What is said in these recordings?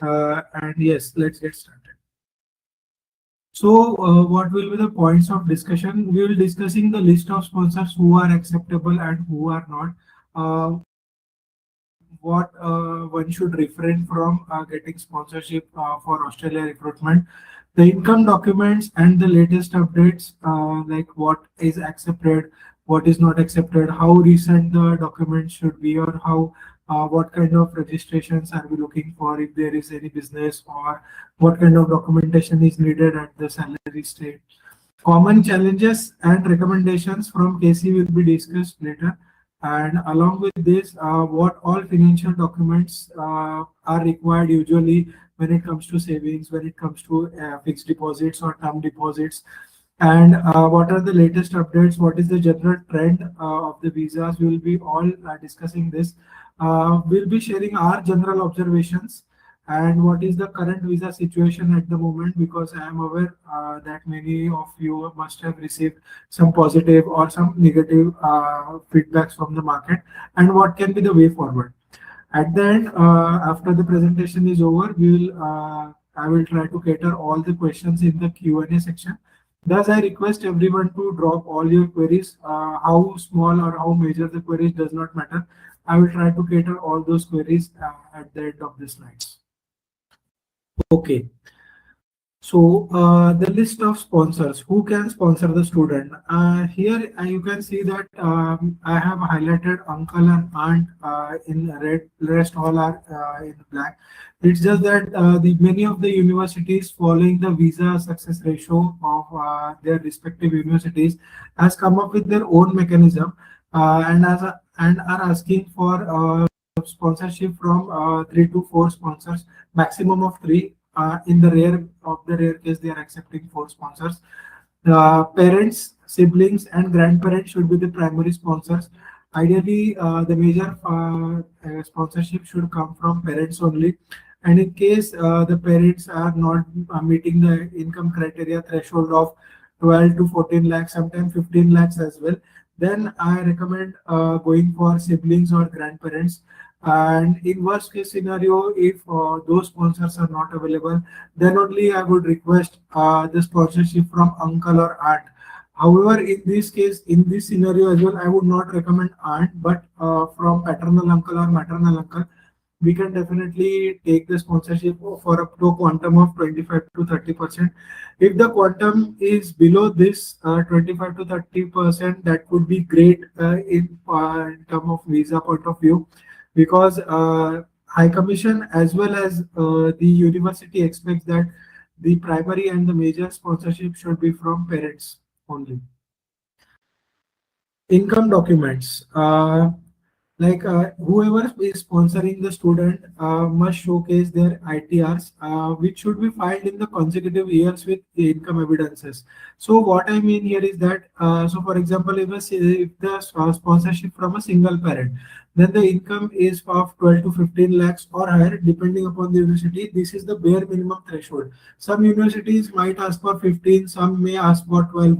And yes, let's get started. So, what will be the points of discussion? We will discussing the list of sponsors who are acceptable and who are not. What one should refrain from getting sponsorship for Australia recruitment, the income documents and the latest updates, like what is accepted, what is not accepted, how recent the documents should be, or how what kind of registrations are we looking for if there is any business, or what kind of documentation is needed at the salary stage. Common challenges and recommendations from KC will be discussed later. And along with this, what all financial documents are required usually when it comes to savings, when it comes to fixed deposits or term deposits, and what are the latest updates, what is the general trend of the visas. We will be all discussing this. We'll be sharing our general observations and what is the current visa situation at the moment, because I am aware that many of you must have received some positive or some negative feedbacks from the market, and what can be the way forward. At the end, after the presentation is over, I will try to cater all the questions in the Q&A section. Thus, I request everyone to drop all your queries. How small or how major the queries does not matter. I will try to cater all those queries at the end of the slides. Okay. So the list of sponsors, who can sponsor the student. Here you can see that I have highlighted uncle and aunt in red, rest all are in black. It's just that the many of the universities following the visa success ratio of their respective universities has come up with their own mechanism, and are asking for sponsorship from 3 to 4 sponsors, maximum of 3. In the rare case, they are accepting 4 sponsors. The parents, siblings, and grandparents should be the primary sponsors. Ideally, the major sponsorship should come from parents only. And in case the parents are not meeting the income criteria threshold of 12 to 14 lakhs, sometimes 15 lakhs as well, then I recommend going for siblings or grandparents. And in worst case scenario, if those sponsors are not available, then only I would request the sponsorship from uncle or aunt. However, in this case, in this scenario as well, I would not recommend aunt, but from paternal uncle or maternal uncle, we can definitely take the sponsorship for up to a quantum of 25 to 30%. If the quantum is below this 25 to 30%, that could be great in term of visa point of view, because High Commission as well as the university expects that the primary and the major sponsorship should be from parents only. Income documents. Whoever is sponsoring the student must showcase their ITRs, which should be filed in the consecutive years with the income evidences. So what I mean here is that, so for example, if the sponsorship from a single parent, then the income is of 12 to 15 lakhs or higher, depending upon the university. This is the bare minimum threshold. Some universities might ask for 15, some may ask for 12.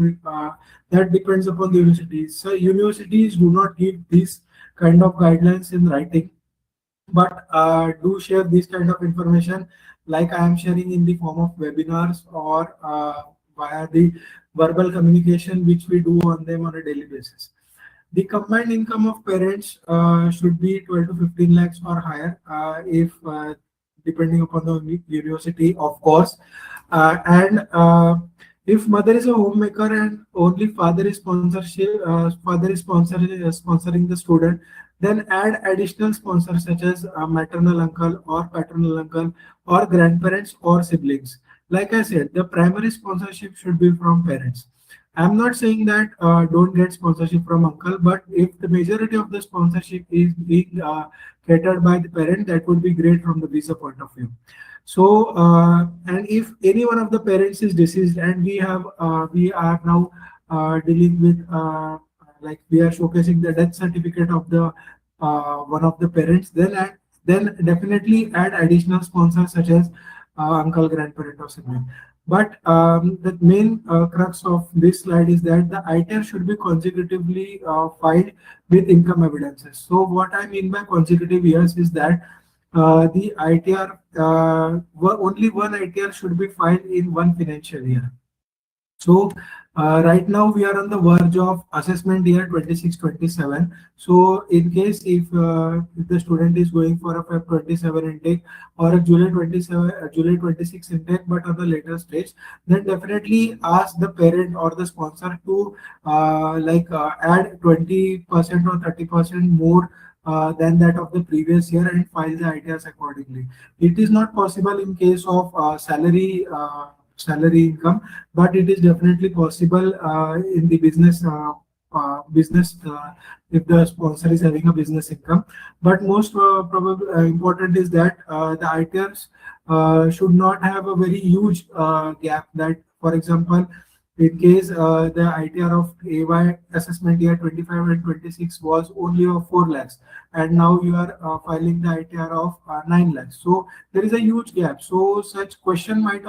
That depends upon the universities. So universities do not give these kind of guidelines in writing, but do share this kind of information, like I am sharing in the form of webinars or via the verbal communication which we do on them on a daily basis. The combined income of parents should be 12 to 15 lakhs or higher, if depending upon the university, of course. And if mother is a homemaker and only father is sponsoring the student, then add additional sponsors such as maternal uncle or paternal uncle or grandparents or siblings. Like I said, the primary sponsorship should be from parents. I'm not saying that don't get sponsorship from uncle, but if the majority of the sponsorship is being catered by the parent, that would be great from the visa point of view. So, and if any one of the parents is deceased, and we are now dealing with like we are showcasing the death certificate of the one of the parents, then definitely add additional sponsors such as uncle, grandparent, or sibling. But the main crux of this slide is that the ITR should be consecutively filed with income evidences. So what I mean by consecutive years is that the ITR, only one ITR should be filed in one financial year. So right now we are on the verge of assessment year 26-27. So in case if the student is going for a Feb 27 intake or a July 27 July 26 intake, but on the later stage, then definitely ask the parent or the sponsor to add 20% or 30% more than that of the previous year and file the ITRs accordingly. It is not possible in case of salary income, but it is definitely possible in the business if the sponsor is having a business income. But most probably important is that the ITRs should not have a very huge gap. That, for example, in case the ITR of AY assessment year 25 and 26 was only of 4 lakhs, and now you are filing the ITR of 9 lakhs. So there is a huge gap. So such question might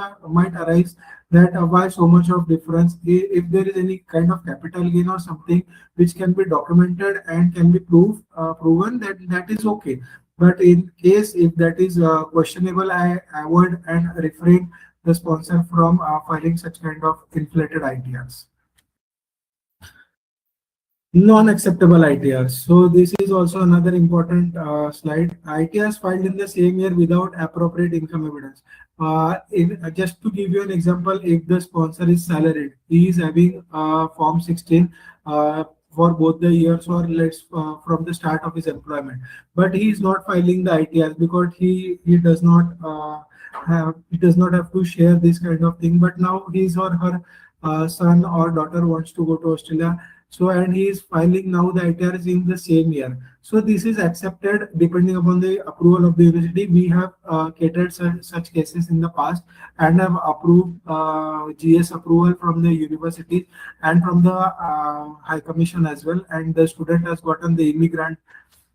arise that why so much of difference. If there is any kind of capital gain or something which can be documented and can be proven, that is okay. But in case if that is questionable, I avoid and refrain the sponsor from filing such kind of inflated ITRs. Non-acceptable ITRs. So this is also another important slide. ITRs filed in the same year without appropriate income evidence. Just to give you an example, if the sponsor is salaried, he is having Form 16 for both the years, or let's from the start of his employment, but he is not filing the ITRs because he does not have to share this kind of thing. But now his or her son or daughter wants to go to Australia, so and he is filing now the ITRs in the same year. So this is accepted depending upon the approval of the university. We have catered such cases in the past and have approved GS approval from the university and from the High Commission as well, and the student has gotten the immigrant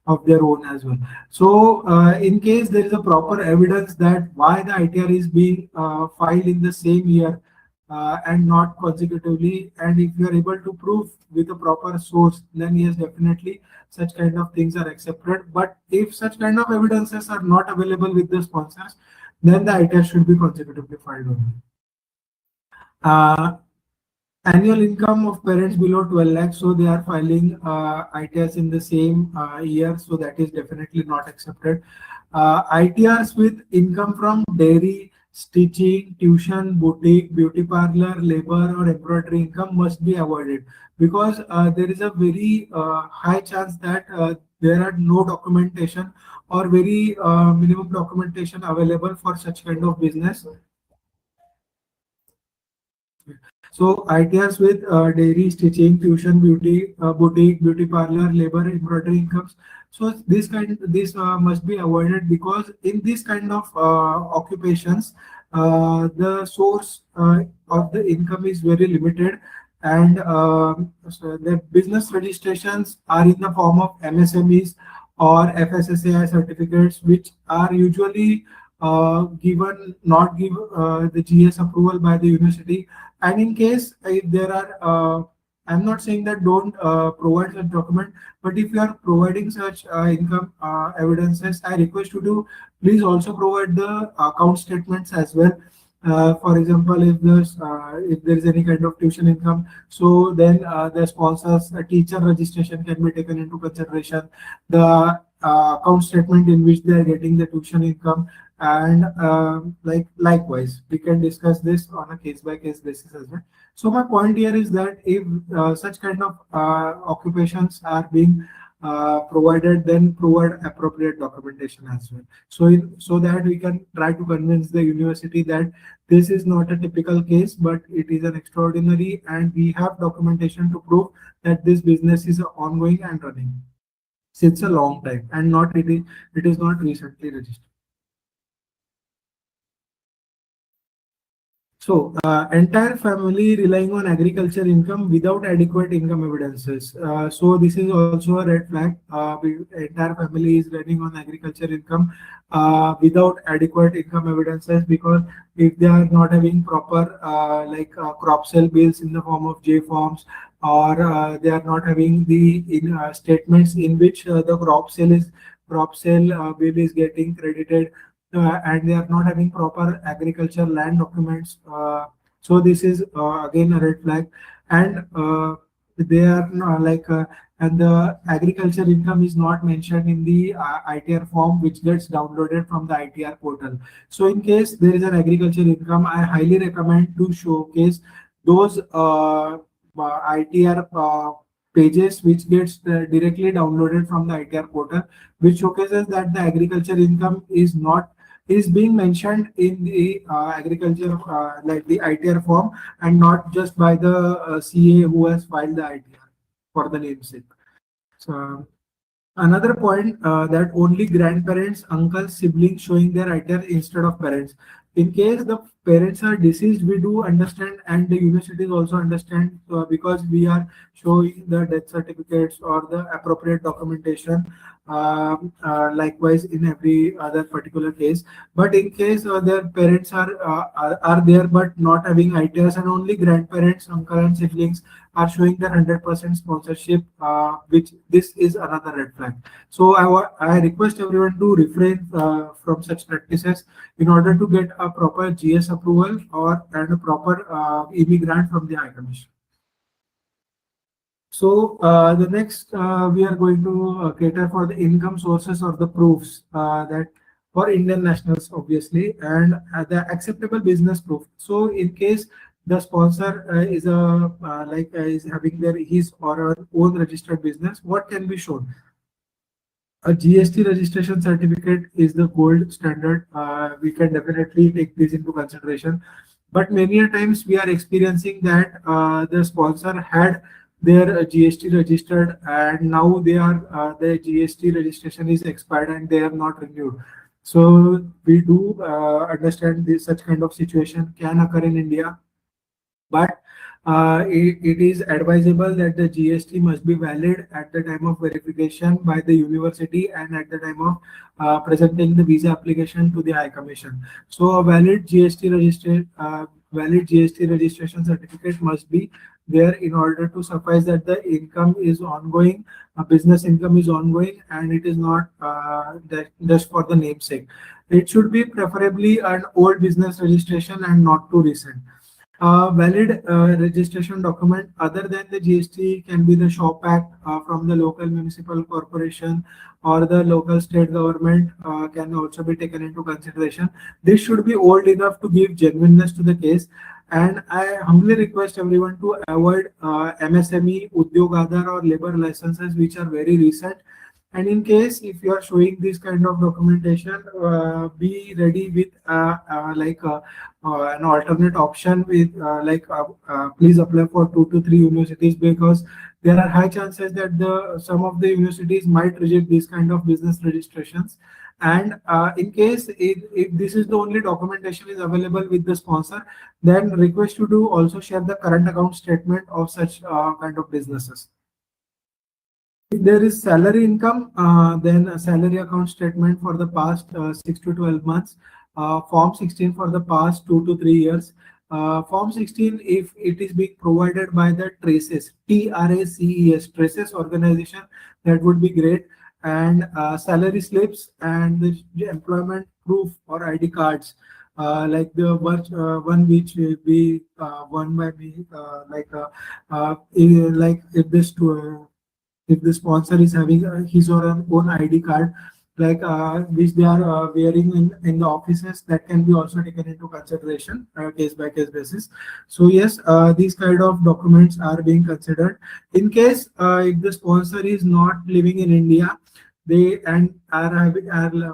of their own as well. So in case there is a proper evidence that why the ITR is being filed in the same year and not consecutively, and if you are able to prove with a proper source, then yes, definitely such kind of things are accepted. But if such kind of evidences are not available with the sponsors, then the ITR should be consecutively filed only. Annual income of parents below 12 lakhs, so they are filing ITRs in the same year, so that is definitely not accepted. ITRs with income from dairy, stitching, tuition, boutique, beauty parlor, labor, or embroidery income must be avoided, because there is a very high chance that there are no documentation or very minimum documentation available for such kind of business. So ITRs with dairy, stitching, tuition, boutique, beauty parlor, labor, embroidery incomes. So this must be avoided, because in this kind of occupations, the source of the income is very limited, and so the business registrations are in the form of MSMEs or FSSAI certificates, which are usually given not give the GS approval by the university. And in case if there are I'm not saying that don't provide such document, but if you are providing such income evidences, I request you to please also provide the account statements as well. For example, if there is any kind of tuition income, so then the sponsors teacher registration can be taken into consideration, the account statement in which they are getting the tuition income, and likewise we can discuss this on a case by case basis as well. So my point here is that if such kind of occupations are being provided, then provide appropriate documentation as well, so that we can try to convince the university that this is not a typical case, but it is an extraordinary, and we have documentation to prove that this business is ongoing and running since a long time, and it is not recently registered. So, entire family relying on agriculture income without adequate income evidences. So this is also a red flag. Entire family is running on agriculture income without adequate income evidences, because if they are not having proper crop sale bills in the form of J forms, or they are not having the statements in which the crop sale is crop sale bill is getting credited, and they are not having proper agriculture land documents. So this is again a red flag, and they are and the agriculture income is not mentioned in the ITR form which gets downloaded from the ITR portal. So in case there is an agriculture income, I highly recommend to showcase those ITR pages which gets directly downloaded from the ITR portal, which showcases that the agriculture income is being mentioned in the agriculture like the ITR form, and not just by the CA who has filed the ITR for the namesake. So another point, that only grandparents, uncles, siblings showing their ITR instead of parents. In case the parents are deceased, we do understand, and the universities also understand, because we are showing the death certificates or the appropriate documentation. Likewise, in every other particular case. But in case their parents are there but not having ITRs, and only grandparents, uncle, and siblings are showing their 100% sponsorship, which this is another red flag. So I request everyone to refrain from such practices in order to get a proper GS approval and a proper EB grant from the High Commission. So the next we are going to cater for the income sources or the proofs that for Indian nationals, obviously, and the acceptable business proof. So in case the sponsor is having his or her own registered business, what can be shown? A GST registration certificate is the gold standard. We can definitely take this into consideration. But many a times we are experiencing that the sponsor had their GST registered, and now their GST registration is expired and they have not renewed. So we do understand this such kind of situation can occur in India, but it is advisable that the GST must be valid at the time of verification by the university and at the time of presenting the visa application to the High Commission. So a valid GST registration certificate must be there in order to suffice that the income is ongoing, business income is ongoing, and it is not that just for the namesake. It should be preferably an old business registration and not too recent. Valid registration document other than the GST can be the shop act from the local municipal corporation or the local state government can also be taken into consideration. This should be old enough to give genuineness to the case. And I humbly request everyone to avoid MSME, Udyog Aadhar or labor licenses which are very recent. And in case if you are showing this kind of documentation, be ready with an alternate option with please apply for 2 to 3 universities, because there are high chances that some of the universities might reject these kind of business registrations. And in case if this is the only documentation is available with the sponsor, then request you to also share the current account statement of such kind of businesses. If there is salary income, then a salary account statement for the past 6 to 12 months, Form 16 for the past 2 to 3 years. Form 16, if it is being provided by the Traces, TRACES, Traces organization, that would be great. And salary slips and the employment proof or ID cards, like the one which will be one by me, if the sponsor is having his or her own ID card, which they are wearing in the offices, that can be also taken into consideration case by case basis. So yes, these kind of documents are being considered. In case if the sponsor is not living in India, they and are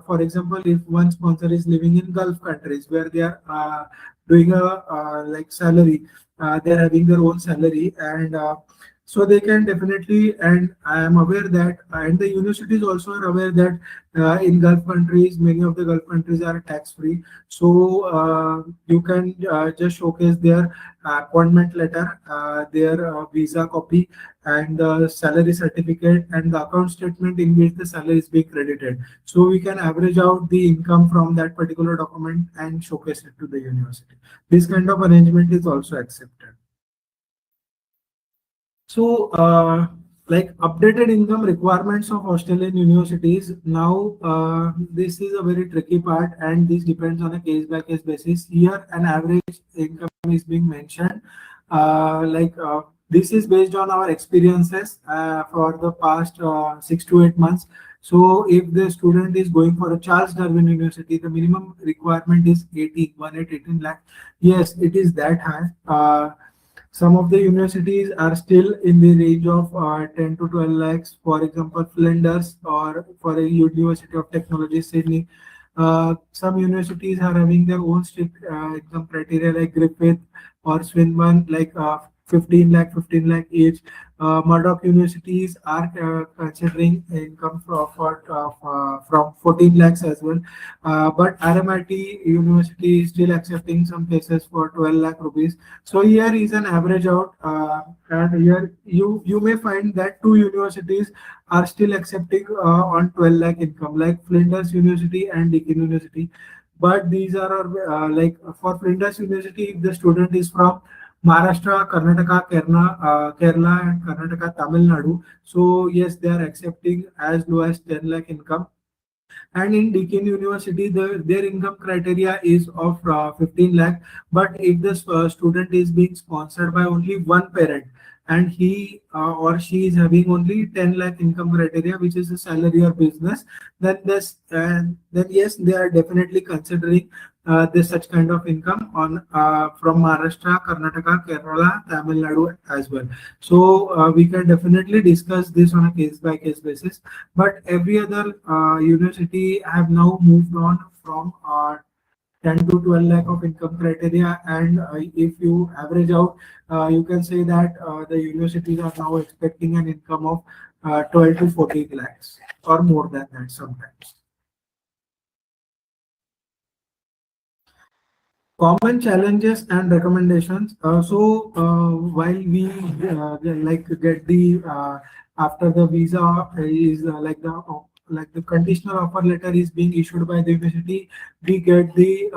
for example, if one sponsor is living in Gulf countries where they are doing a salary, they are having their own salary, and so they can definitely, and I am aware that, and the universities also are aware that in Gulf countries, many of the Gulf countries are tax free. So you can just showcase their appointment letter, their visa copy, and the salary certificate and the account statement in which the salary is being credited. So we can average out the income from that particular document and showcase it to the university. This kind of arrangement is also accepted. So like updated income requirements of Australian universities. Now, this is a very tricky part, and this depends on a case by case basis. Here, an average income is being mentioned. This is based on our experiences for the past 6 to 8 months. So, if the student is going for a Charles Darwin University, the minimum requirement is 18 lakh. Yes, it is that high. Some of the universities are still in the range of 10 to 12 lakhs. For example, Flinders or for a University of Technology, Sydney. Some universities are having their own strict income criteria like Griffith or Swinburne, like 15 lakh each. Murdoch universities are considering income from 14 lakhs as well. But RMIT University is still accepting some cases for 12 lakh rupees. So here is an average out, and here you may find that two universities are still accepting on 12 lakh income, like Flinders University and Deakin University. But these are like for Flinders University, if the student is from Maharashtra, Karnataka, Kerala, and Karnataka, Tamil Nadu. So yes, they are accepting as low as 10 lakh income. And in Deakin University, their income criteria is of 15 lakh. But if the student is being sponsored by only one parent, and he or she is having only 10 lakh income criteria, which is a salary or business, then yes, they are definitely considering this such kind of income on from Maharashtra, Karnataka, Kerala, Tamil Nadu as well. So we can definitely discuss this on a case by case basis. But every other university have now moved on from 10 to 12 lakh of income criteria, and if you average out, you can say that the universities are now expecting an income of 12 to 14 lakhs or more than that sometimes. Common challenges and recommendations. While we get the after the visa is like the conditional offer letter is being issued by the university, we get the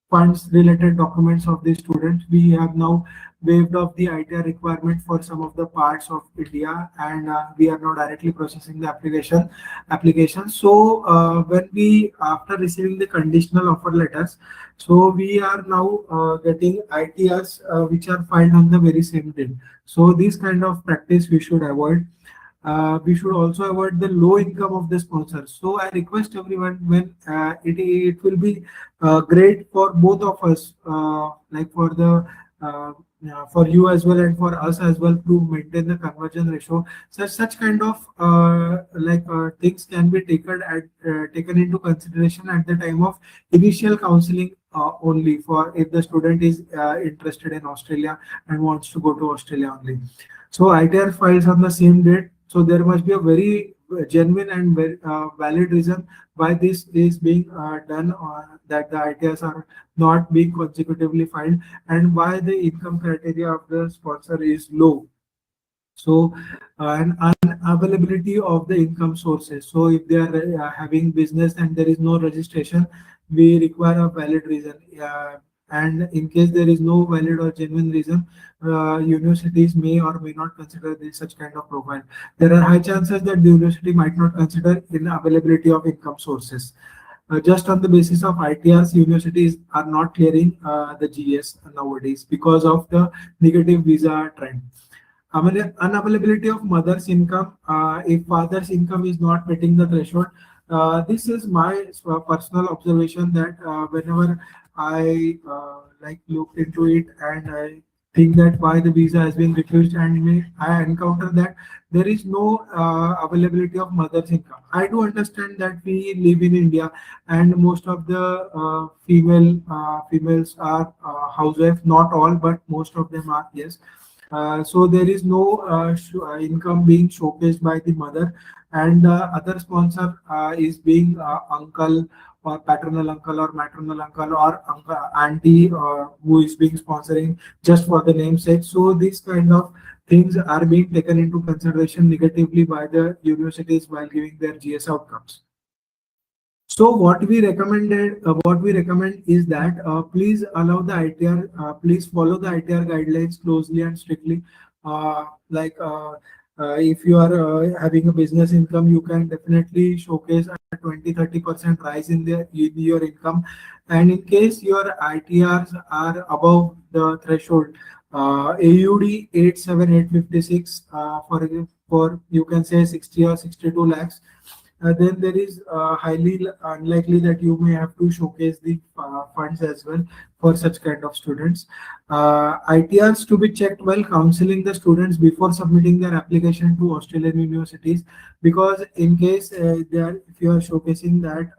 funds related documents of the students. We have now waived off the ITR requirement for some of the parts of India, and we are now directly processing the application. So when we after receiving the conditional offer letters, so we are now getting ITRs which are filed on the very same day. So this kind of practice we should avoid. We should also avoid the low income of the sponsors. So I request everyone, when it will be great for both of us, like for the for you as well and for us as well, to maintain the conversion ratio. Such kind of things can be taken into consideration at the time of initial counseling only, for if the student is interested in Australia and wants to go to Australia only. So ITR files on the same date. So there must be a very genuine and very valid reason why this is being done, that the ITRs are not being consecutively filed, and why the income criteria of the sponsor is low. So and unavailability of the income sources. So if they are having business and there is no registration, we require a valid reason. And in case there is no valid or genuine reason, universities may or may not consider this such kind of profile. There are high chances that the university might not consider in availability of income sources. Just on the basis of ITRs, universities are not clearing the GS nowadays because of the negative visa trend. Unavailability of mother's income. If father's income is not meeting the threshold, this is my personal observation, that whenever I looked into it, and I think that why the visa has been refused, and I encounter that there is no availability of mother's income. I do understand that we live in India, and most of the females are housewife. Not all, but most of them are, yes. So there is no income being showcased by the mother, and other sponsor is being uncle or paternal uncle or maternal uncle or uncle, auntie who is being sponsoring just for the namesake. So these kind of things are being taken into consideration negatively by the universities while giving their GS outcomes. So what we recommend is that please allow the ITR, please follow the ITR guidelines closely and strictly. Like If you are having a business income, you can definitely showcase a 20-30% rise in your income. And in case your ITRs are above the threshold, AUD 87856 for you can say 60 or 62 lakhs, then there is highly unlikely that you may have to showcase the funds as well for such kind of students. ITRs to be checked while counseling the students before submitting their application to Australian universities, because in case if you are showcasing that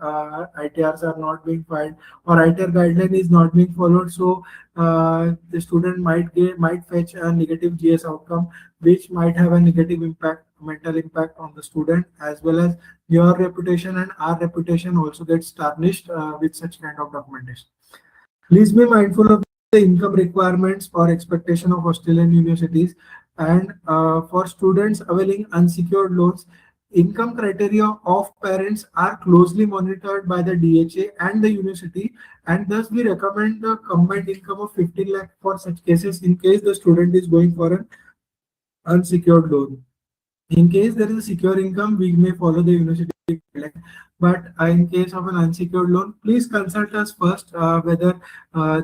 ITRs are not being filed or ITR guideline is not being followed, so the student might fetch a negative GS outcome, which might have a negative mental impact on the student, as well as your reputation and our reputation also gets tarnished with such kind of documentation. Please be mindful of the income requirements or expectation of Australian universities, and for students availing unsecured loans, income criteria of parents are closely monitored by the DHA and the university, and thus we recommend the combined income of 15 lakh for such cases in case the student is going for an unsecured loan. In case there is a secure income, we may follow the university guideline. But in case of an unsecured loan, please consult us first whether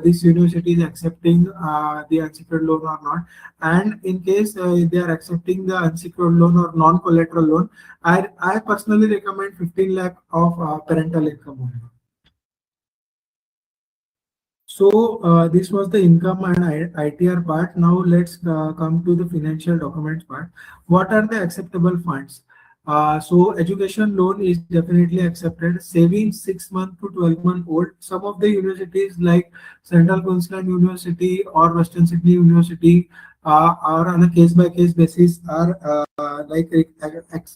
this university is accepting the unsecured loan or not. And in case they are accepting the unsecured loan or non-collateral loan, I personally recommend 15 lakh of parental income only. So this was the income and ITR part. Now let's come to the financial documents part. What are the acceptable funds? So education loan is definitely accepted. Savings 6 month to 12-month old. Some of the universities like Central Queensland University or Western Sydney University are on a case by case basis are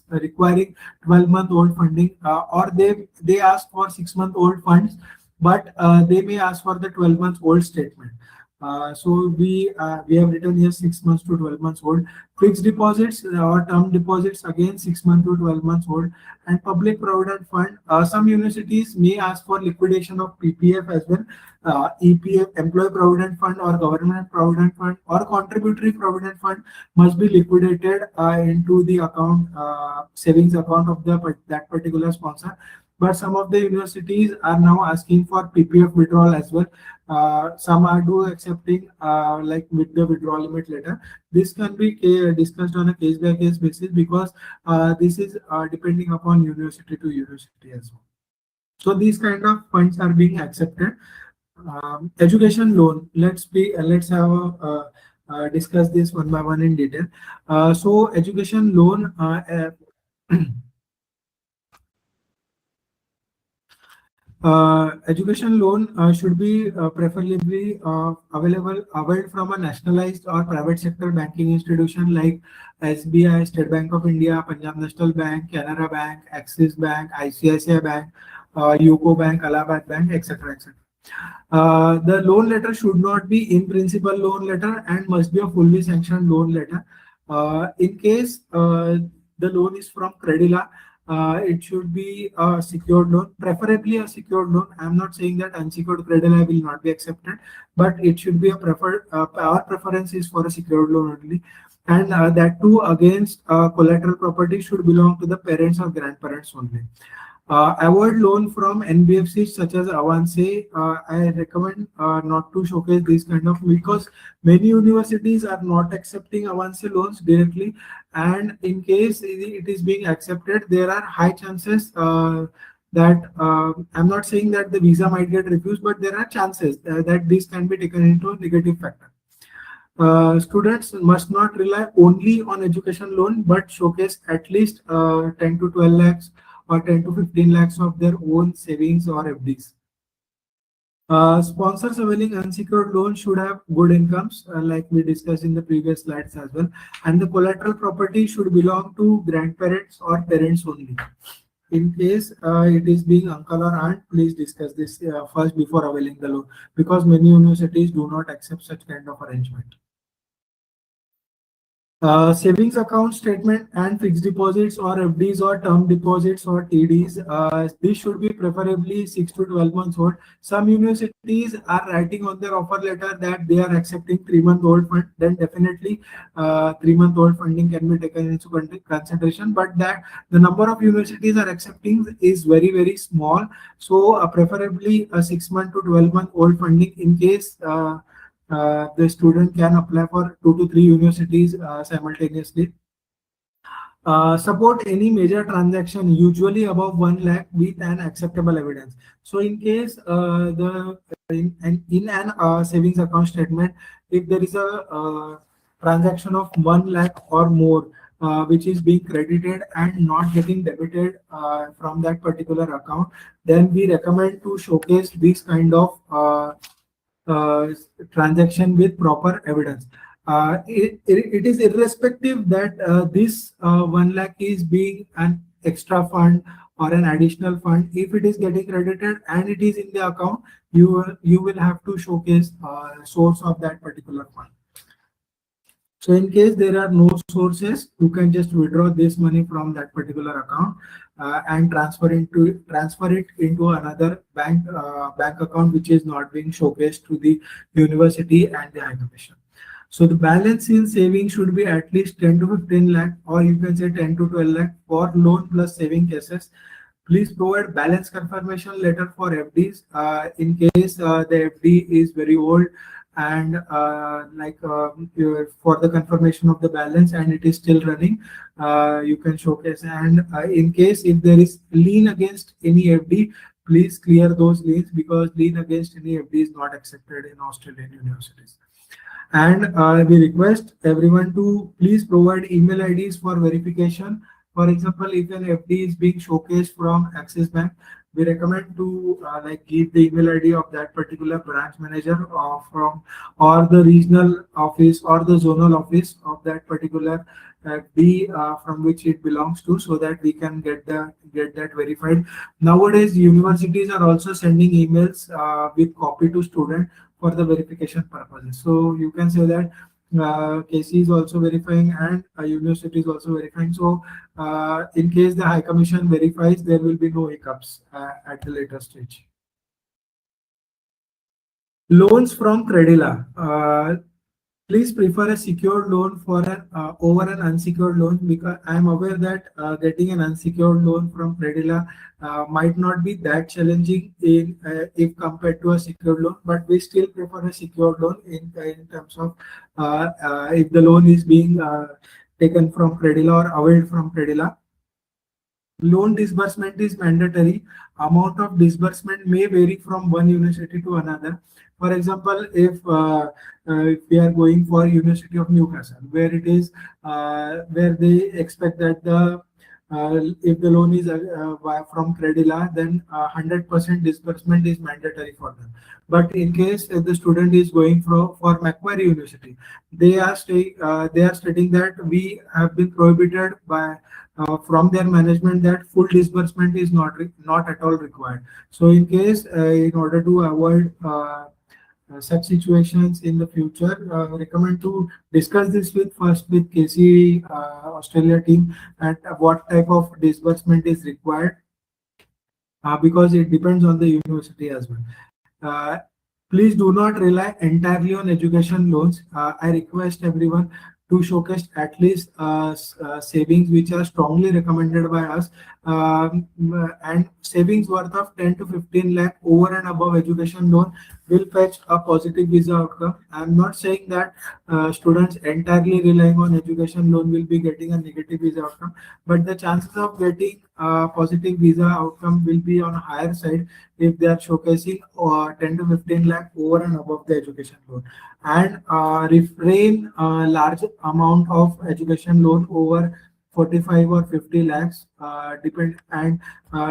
requiring 12-month old funding, or they ask for 6 month old funds, but they may ask for the 12 months old statement. So we have written here 6 months to 12 months old. Fixed deposits or term deposits again 6 months to 12 months old. And public provident fund. Some universities may ask for liquidation of PPF as well. EPF, employee provident fund or government provident fund or contributory provident fund must be liquidated into the account, savings account of that particular sponsor. But some of the universities are now asking for PPF withdrawal as well. Some are accepting like with the withdrawal limit letter. This can be discussed on a case by case basis, because this is depending upon university to university as well. So these kind of funds are being accepted. Education loan. Let's have discuss this one by one in detail. So education loan. Education loan should be preferably availed from a nationalized or private sector banking institution like SBI, State Bank of India, Punjab National Bank, Canara Bank, Axis Bank, ICICI Bank, UCO Bank, Allahabad Bank, etc. etc. The loan letter should not be in principle loan letter and must be a fully sanctioned loan letter. In case the loan is from Credila, it should be a secured loan, preferably a secured loan. I'm not saying that unsecured credit line will not be accepted, but it should be a preferred. Our preference is for a secured loan only, and that too against collateral property should belong to the parents or grandparents only. Avoid loan from NBFCs such as Avance. I recommend not to showcase these kind of, because many universities are not accepting Avance loans directly, and in case it is being accepted, there are high chances that I'm not saying that the visa might get refused, but there are chances that this can be taken into a negative factor. Students must not rely only on education loan, but showcase at least 10 to 12 lakhs or 10 to 15 lakhs of their own savings or FDs. Sponsors availing unsecured loans should have good incomes, like we discussed in the previous slides as well. And the collateral property should belong to grandparents or parents only. In case it is being uncle or aunt, please discuss this first before availing the loan, because many universities do not accept such kind of arrangement. Savings account statement and fixed deposits or FDs or term deposits or TDs. This should be preferably 6 to 12 months old. Some universities are writing on their offer letter that they are accepting 3-month old fund. Then definitely 3-month old funding can be taken into consideration. But that the number of universities are accepting is very small. So preferably a 6-month to 12-month old funding in case. The student can apply for 2 to 3 universities simultaneously. Support any major transaction, usually above 1 lakh, with an acceptable evidence. So, in case the in an savings account statement, if there is a transaction of 1 lakh or more, which is being credited and not getting debited from that particular account, then we recommend to showcase this kind of uh, transaction with proper evidence. It is irrespective that this 1 lakh is being an extra fund or an additional fund. If it is getting credited and it is in the account, you will have to showcase source of that particular fund. So in case there are no sources, you can just withdraw this money from that particular account and transfer it into another bank account which is not being showcased to the university and the high commission. So the balance in savings should be at least 10 to 15 lakh, or you can say 10 to 12 lakh for loan plus saving cases. Please provide balance confirmation letter for FDs in case the FD is very old and for the confirmation of the balance and it is still running, you can showcase. And in case if there is lien against any FD, please clear those liens, because lien against any FD is not accepted in Australian universities. And we request everyone to please provide email IDs for verification. For example, if an FD is being showcased from Axis Bank, we recommend to give the email ID of that particular branch manager or from or the regional office or the zonal office of that particular FD from which it belongs to, so that we can get that verified. Nowadays, universities are also sending emails with copy to student for the verification purposes. So you can say that KC is also verifying and university is also verifying. So in case the High Commission verifies, there will be no hiccups at the later stage. Loans from Credila. Please prefer a secured loan for an over an unsecured loan, because I am aware that getting an unsecured loan from Credila might not be that challenging in if compared to a secured loan, but we still prefer a secured loan in terms of if the loan is being taken from Credila or availed from Credila. Loan disbursement is mandatory. Amount of disbursement may vary from one university to another. For example, if we are going for University of Newcastle, where it is where they expect that the if the loan is from Credila, then 100% disbursement is mandatory for them. But in case if the student is going for Macquarie University, they are stating that we have been prohibited by from their management that full disbursement is not at all required. So in case in order to avoid such situations in the future, recommend to discuss this first with KC Australia team and what type of disbursement is required, because it depends on the university as well. Please do not rely entirely on education loans. I request everyone to showcase at least savings which are strongly recommended by us, and savings worth of 10 to 15 lakh over and above education loan will fetch a positive visa outcome. I'm not saying that students entirely relying on education loan will be getting a negative visa outcome, but the chances of getting positive visa outcome will be on a higher side if they are showcasing 10 to 15 lakh over and above the education loan, and refrain large amount of education loan over 45 or 50 lakhs,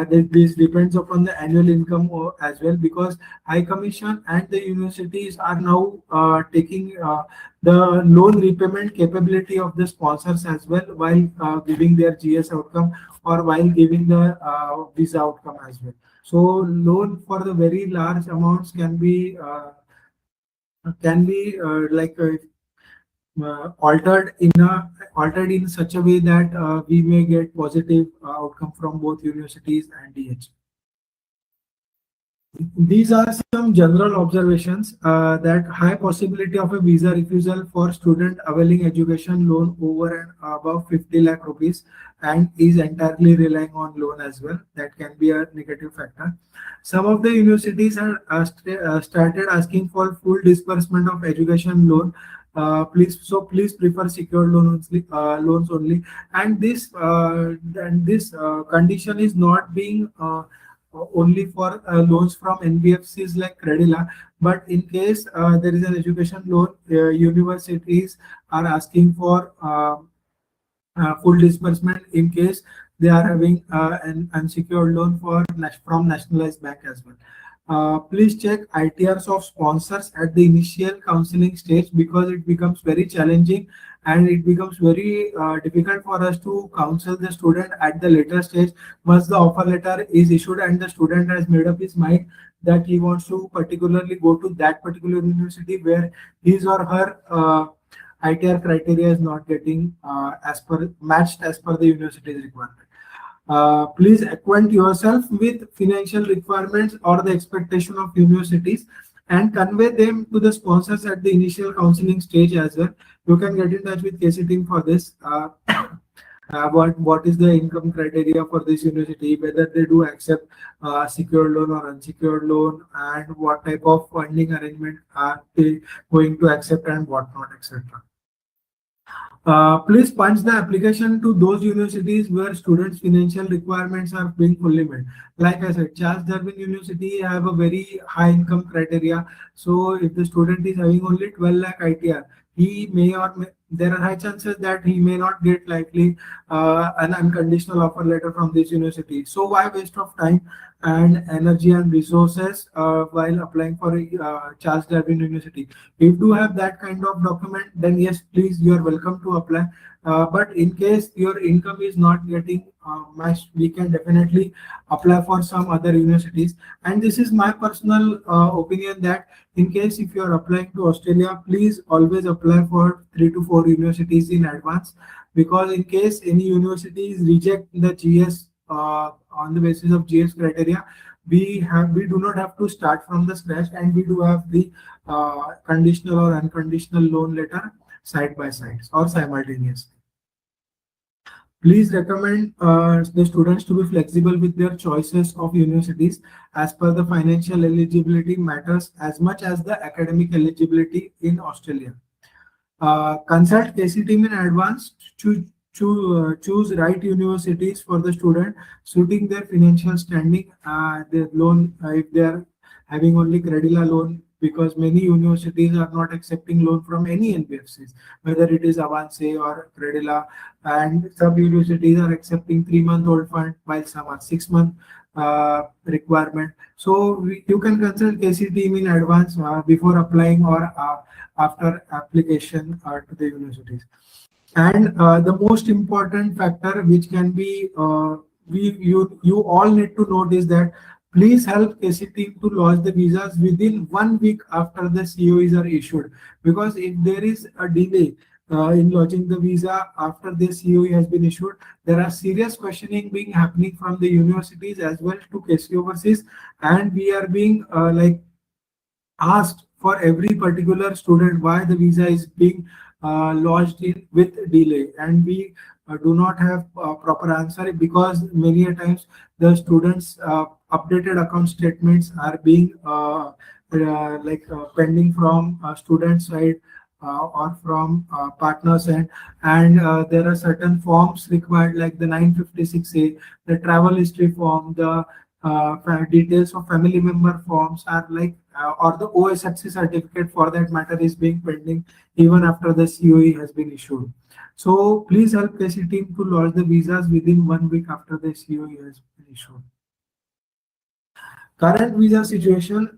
this depends upon the annual income as well, because High Commission and the universities are now taking the loan repayment capability of the sponsors as well, while giving their GS outcome or while giving the visa outcome as well. So loan for the very large amounts can be altered in such a way that we may get positive outcome from both universities and DH. These are some general observations that high possibility of a visa refusal for student availing education loan over and above 50 lakh rupees and is entirely relying on loan as well. That can be a negative factor. Some of the universities are started asking for full disbursement of education loan. Please prefer secured loans only, and this condition is not being only for loans from NBFCs like Credila, but in case there is an education loan, universities are asking for full disbursement in case they are having an unsecured loan from nationalized bank as well. Please check ITRs of sponsors at the initial counseling stage because it becomes very challenging and it becomes very difficult for us to counsel the student at the later stage once the offer letter is issued and the student has made up his mind that he wants to particularly go to that particular university where his or her ITR criteria is not getting matched as per the university's requirement. Please acquaint yourself with financial requirements or the expectation of universities and convey them to the sponsors at the initial counseling stage as well. You can get in touch with KC team for this. What is the income criteria for this university, whether they do accept secured loan or unsecured loan, and what type of funding arrangement are they going to accept and what not, etc. Please punch the application to those universities where students' financial requirements are being fully met. Like I said, Charles Darwin University have a very high income criteria. So if the student is having only 12 lakh ITR, he may or may, there are high chances that he may not get likely an unconditional offer letter from this university. So why waste of time and energy and resources while applying for Charles Darwin University? If you have that kind of document, then yes, please, you are welcome to apply. But in case your income is not getting matched, we can definitely apply for some other universities. And this is my personal opinion that in case if you are applying to Australia, please always apply for 3 to 4 universities in advance, because in case any universities reject the GS on the basis of GS criteria, we do not have to start from the scratch, and we do have the conditional or unconditional loan letter side by side or simultaneously. Please recommend the students to be flexible with their choices of universities as per the financial eligibility matters as much as the academic eligibility in Australia. Consult KC team in advance to choose right universities for the student suiting their financial standing, their loan, if they are having only Credila loan, because many universities are not accepting loan from any NBFCs, whether it is Avance or Credila, and some universities are accepting 3-month-old fund while some are 6-month requirement. So you can consult KC team in advance before applying or after application to the universities. And the most important factor which can be you all need to note is that please help KC team to launch the visas within 1 week after the COEs are issued, because if there is a delay in launching the visa after the COE has been issued, there are serious questioning being happening from the universities as well to KC Overseas, and we are being asked for every particular student why the visa is being lodged in with delay, and we do not have proper answer, because many a times the students updated account statements are being pending from student side or from partners end, and there are certain forms required like the 956A, the travel history form, the details of family member forms are or the OSHC certificate for that matter is being pending even after the COE has been issued. So please help KC team to launch the visas within 1 week after the COE has been issued. Current visa situation,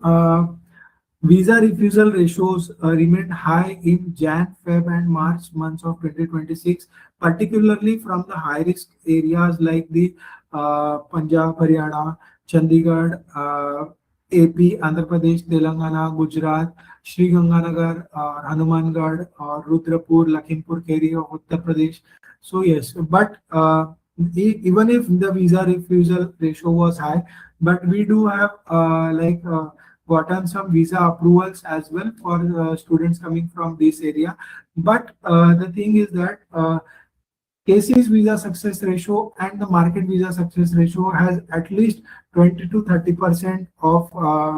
visa refusal ratios remain high in Jan, Feb and March months of 2026, particularly from the high risk areas like the Punjab, Haryana, Chandigarh, AP, Andhra Pradesh, Telangana, Gujarat, Sri Ganganagar, Hanumangarh, Rudrapur, Lakhimpur Kheri of Uttar Pradesh. So yes, but even if the visa refusal ratio was high, but we do have gotten some visa approvals as well for students coming from this area. But the thing is that KC's visa success ratio and the market visa success ratio has at least 20 to 30% of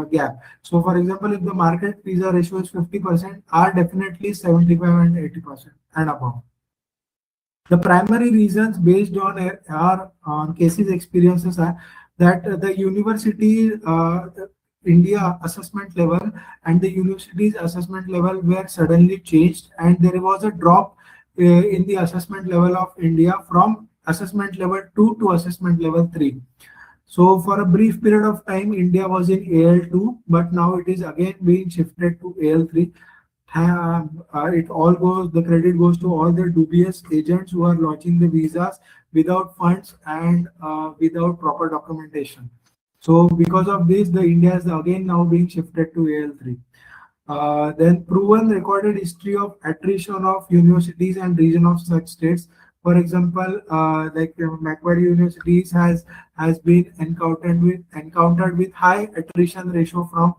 gap. So for example, if the market visa ratio is 50%, are definitely 75 and 80% and above. The primary reasons based on our on cases experiences are that the university India assessment level and the university's assessment level were suddenly changed, and there was a drop in the assessment level of India from assessment level 2 to assessment level 3. So for a brief period of time, India was in AL2, but now it is again being shifted to AL3. The credit goes to all the dubious agents who are launching the visas without funds and without proper documentation. So because of this, the India is again now being shifted to AL3. Then proven recorded history of attrition of universities and region of such states. For example, Macquarie universities has been encountered with high attrition ratio from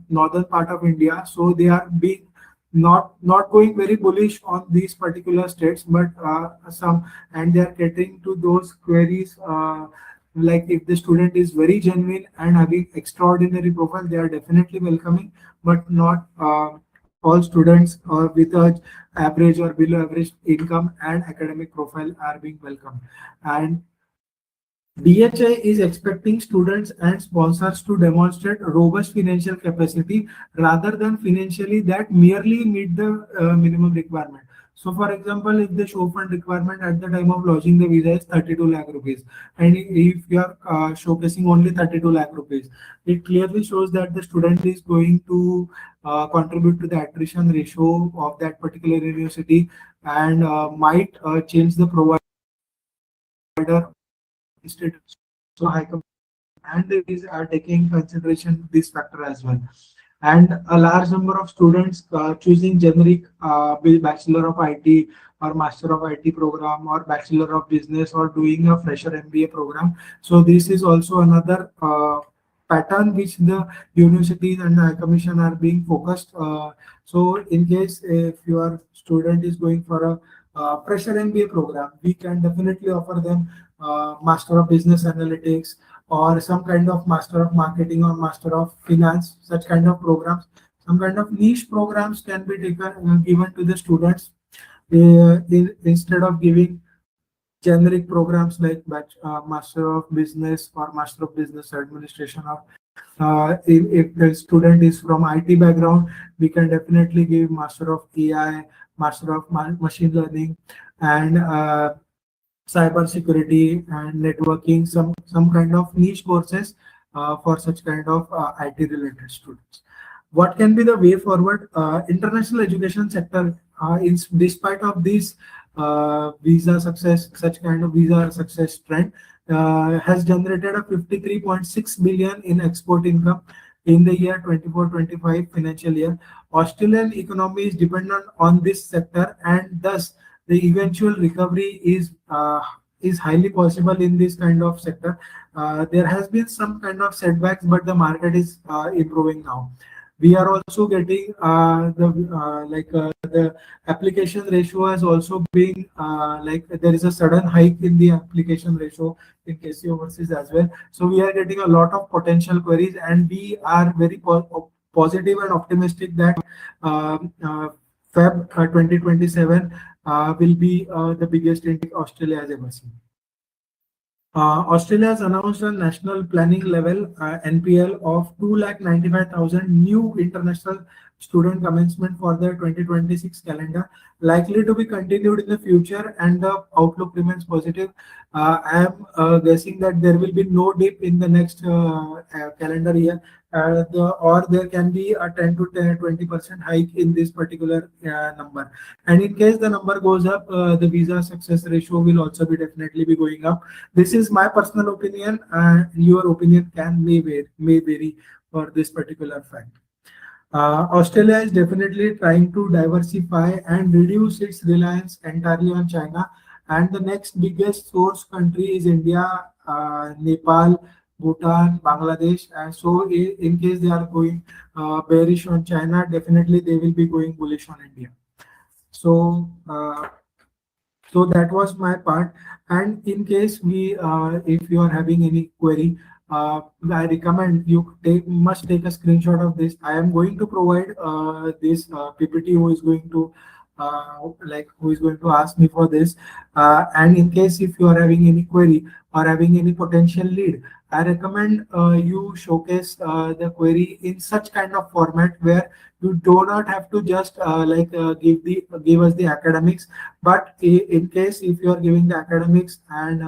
northern part of India. So they are being not going very bullish on these particular states, but some, and they are catering to those queries. Like if the student is very genuine and having extraordinary profile, they are definitely welcoming, but not all students with a average or below average income and academic profile are being welcomed. And DHI is expecting students and sponsors to demonstrate robust financial capacity rather than financially that merely meet the minimum requirement. So, for example, if the show fund requirement at the time of lodging the visa is 32 lakh rupees, and if you are showcasing only 32 lakh rupees, it clearly shows that the student is going to contribute to the attrition ratio of that particular university, and might change the provider instead. So high and these are taking consideration this factor as well. And a large number of students choosing generic bachelor of IT or master of IT program or bachelor of business or doing a fresher MBA program. So this is also another pattern which the universities and the High Commission are being focused. So in case if your student is going for a fresher MBA program, we can definitely offer them master of business analytics or some kind of master of marketing or master of finance, such kind of programs. Some kind of niche programs can be given to the students instead of giving generic programs like master of business or master of business administration. Or if the student is from IT background, we can definitely give master of AI, master of machine learning, and cyber security and networking, some kind of niche courses for such kind of IT related students. What can be the way forward? International education sector, despite of this visa success, such kind of visa success trend, has generated a 53.6 billion in export income in the year 24-25 financial year. Australian economy is dependent on this sector, and thus the eventual recovery is highly possible in this kind of sector. There has been some kind of setbacks, but the market is improving now. We are also getting the application ratio has also been there is a sudden hike in the application ratio in KC overseas as well. So we are getting a lot of potential queries, and we are very positive and optimistic that Feb 2027 will be the biggest in Australia has ever seen. Australia has announced a national planning level NPL of 2,95,000 new international student commencement for the 2026 calendar, likely to be continued in the future, and the outlook remains positive. I am guessing that there will be no dip in the next calendar year, or there can be a 10 to 20% hike in this particular number. And in case the number goes up, the visa success ratio will also be definitely be going up. This is my personal opinion, and your opinion may vary for this particular fact. Australia is definitely trying to diversify and reduce its reliance entirely on China. And the next biggest source country is India, Nepal, Bhutan, Bangladesh. And so, in case they are going bearish on China, definitely they will be going bullish on India. So, so that was my part. And in case if you are having any query, I recommend you must take a screenshot of this. I am going to provide this PPT who is going to who is going to ask me for this. And in case if you are having any query or having any potential lead, I recommend you showcase the query in such kind of format where you do not have to just give us the academics, but in case if you are giving the academics and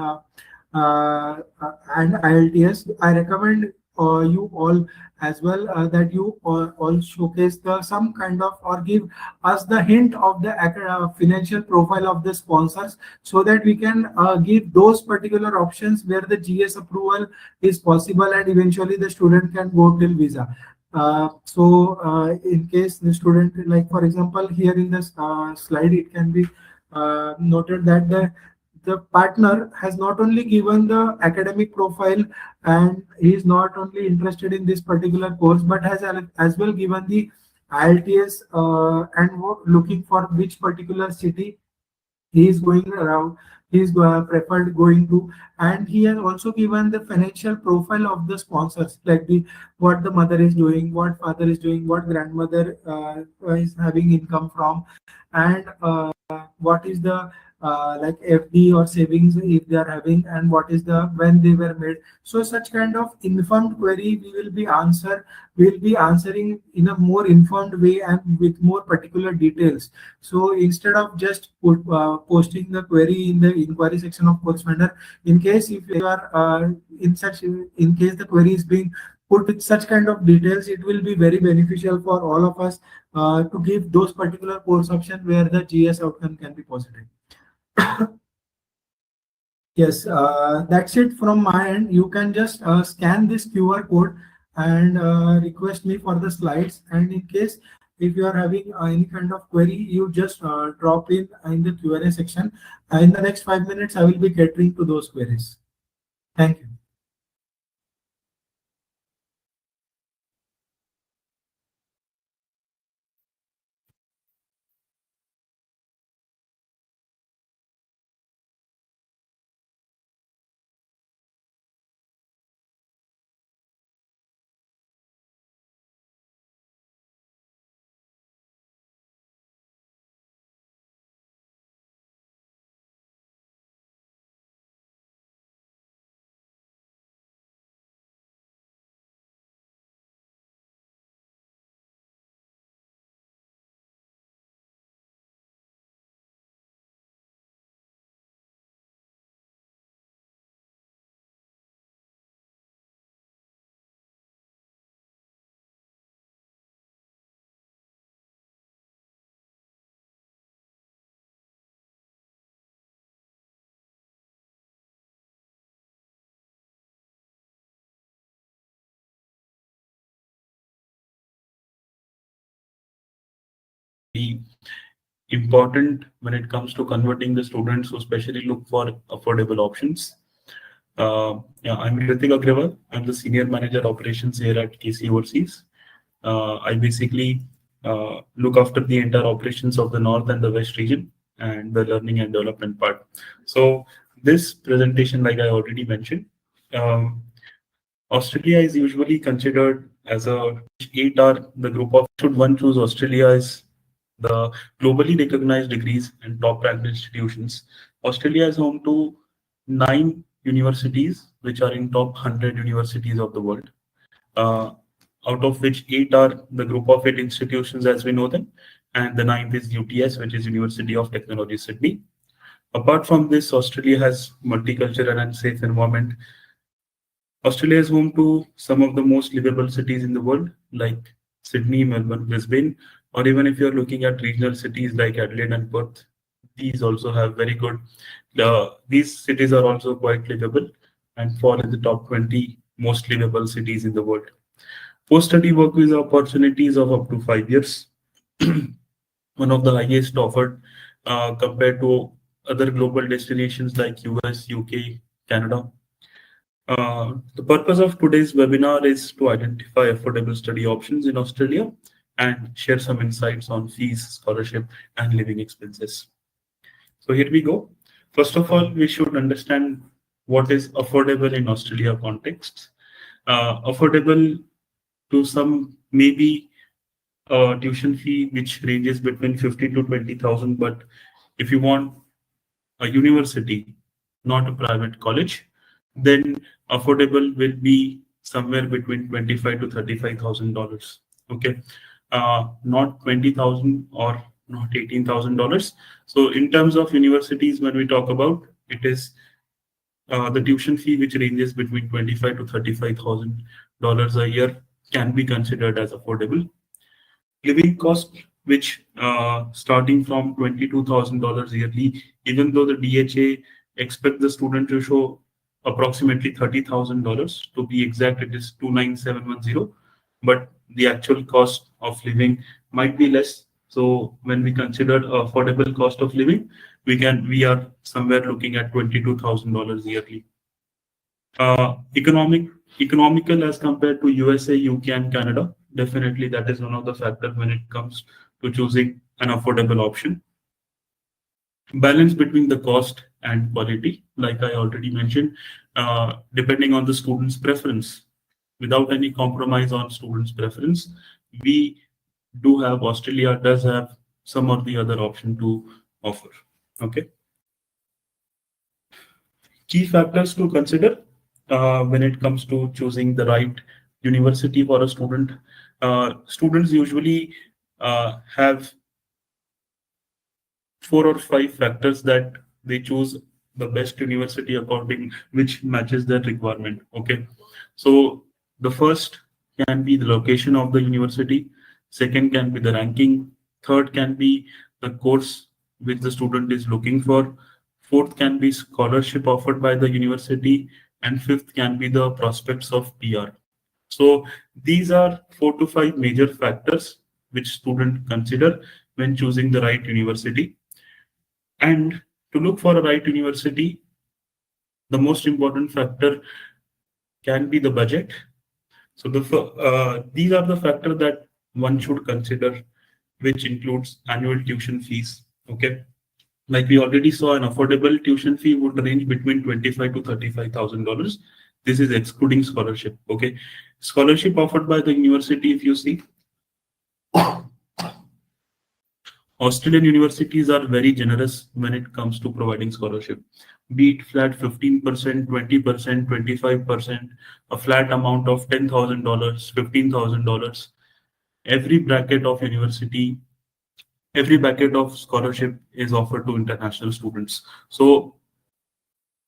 IELTS, I recommend you all as well that you all showcase the some kind of or give us the hint of the financial profile of the sponsors, so that we can give those particular options where the GS approval is possible and eventually the student can go till visa. In case the student, like for example, here in this slide, it can be noted that the partner has not only given the academic profile and he is not only interested in this particular course, but has as well given the IELTS and looking for which particular city he is going around, he is preferred going to, and he has also given the financial profile of the sponsors, like the what the mother is doing, what father is doing, what grandmother is having income from, and what is the like FD or savings if they are having, and what is the when they were made. So such kind of informed query we will be answering in a more informed way and with more particular details. So instead of just posting the query in the inquiry section of course vendor, in case if you are in case the query is being put with such kind of details, it will be very beneficial for all of us to give those particular course option where the GS outcome can be positive. Yes, that's it from my end. You can just scan this QR code and request me for the slides. And in case if you are having any kind of query, you just drop in the Q&A section. In the next 5 minutes, I will be catering to those queries. Thank you. Important when it comes to converting the students who especially look for affordable options. Yeah, I'm Ritik Agrawal. I'm the Senior Manager Operations here at KC Overseas. I basically look after the entire operations of the North and the West region and the learning and development part. So this presentation, like I already mentioned, Australia is usually considered as a 8 are the group of should one choose Australia as the globally recognized degrees and top ranked institutions. Australia is home to 9 universities which are in top 100 universities of the world. out of which 8 are the group of 8 institutions as we know them, and the ninth is UTS, which is University of Technology, Sydney. Apart from this, Australia has multicultural and safe environment. Australia is home to some of the most livable cities in the world, like Sydney, Melbourne, Brisbane, or even if you're looking at regional cities like Adelaide and Perth, these also have very good. These cities are also quite livable and fall in the top 20 most livable cities in the world. Post-study work visa opportunities of up to 5 years, one of the highest offered compared to other global destinations like US, UK, Canada. The purpose of today's webinar is to identify affordable study options in Australia and share some insights on fees, scholarship, and living expenses. So here we go. First of all, we should understand what is affordable in Australia context. Affordable to some maybe a tuition fee which ranges between 50 to 20,000, but if you want a university, not a private college, then affordable will be somewhere between 25 to $35,000. Okay, not 20,000 or not $18,000. So in terms of universities, when we talk about it is the tuition fee which ranges between 25 to $35,000 a year can be considered as affordable. Living cost, which starting from $22,000 yearly, even though the DHA expect the student to show approximately $30,000. To be exact, it is 29710, but the actual cost of living might be less. So when we consider affordable cost of living, we are somewhere looking at $22,000 yearly. Economical as compared to USA, UK, and Canada. Definitely, that is one of the factors when it comes to choosing an affordable option. Balance between the cost and quality, like I already mentioned, depending on the student's preference. Without any compromise on student's preference, we do have, Australia does have some or the other option to offer. Okay. Key factors to consider when it comes to choosing the right university for a student. Students usually have 4 or 5 factors that they choose the best university according which matches their requirement. Okay, so the first can be the location of the university, second can be the ranking, third can be the course which the student is looking for, fourth can be scholarship offered by the university, and fifth can be the prospects of PR. So these are 4 to 5 major factors which student consider when choosing the right university. And to look for a right university, the most important factor can be the budget. So these are the factors that one should consider, which includes annual tuition fees. Okay, like we already saw, an affordable tuition fee would range between 25 to $35,000. This is excluding scholarship. Okay, scholarship offered by the university, if you see, Australian universities are very generous when it comes to providing scholarship, be it flat 15%, 20%, 25%, a flat amount of $10,000, $15,000. Every bracket of university, every bracket of scholarship is offered to international students. So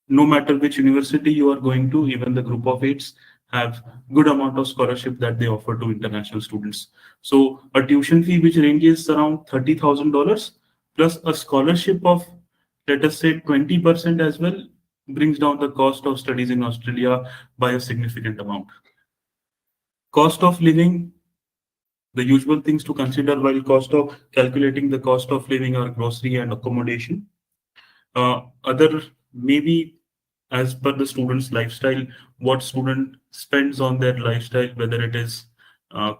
no matter which university you are going to, even the group of eights have good amount of scholarship that they offer to international students. So a tuition fee which ranges around $30,000 plus a scholarship of, let us say, 20% as well, brings down the cost of studies in Australia by a significant amount. Cost of living, the usual things to consider while calculating the cost of living are grocery and accommodation. Other maybe as per the student's lifestyle, what student spends on their lifestyle, whether it is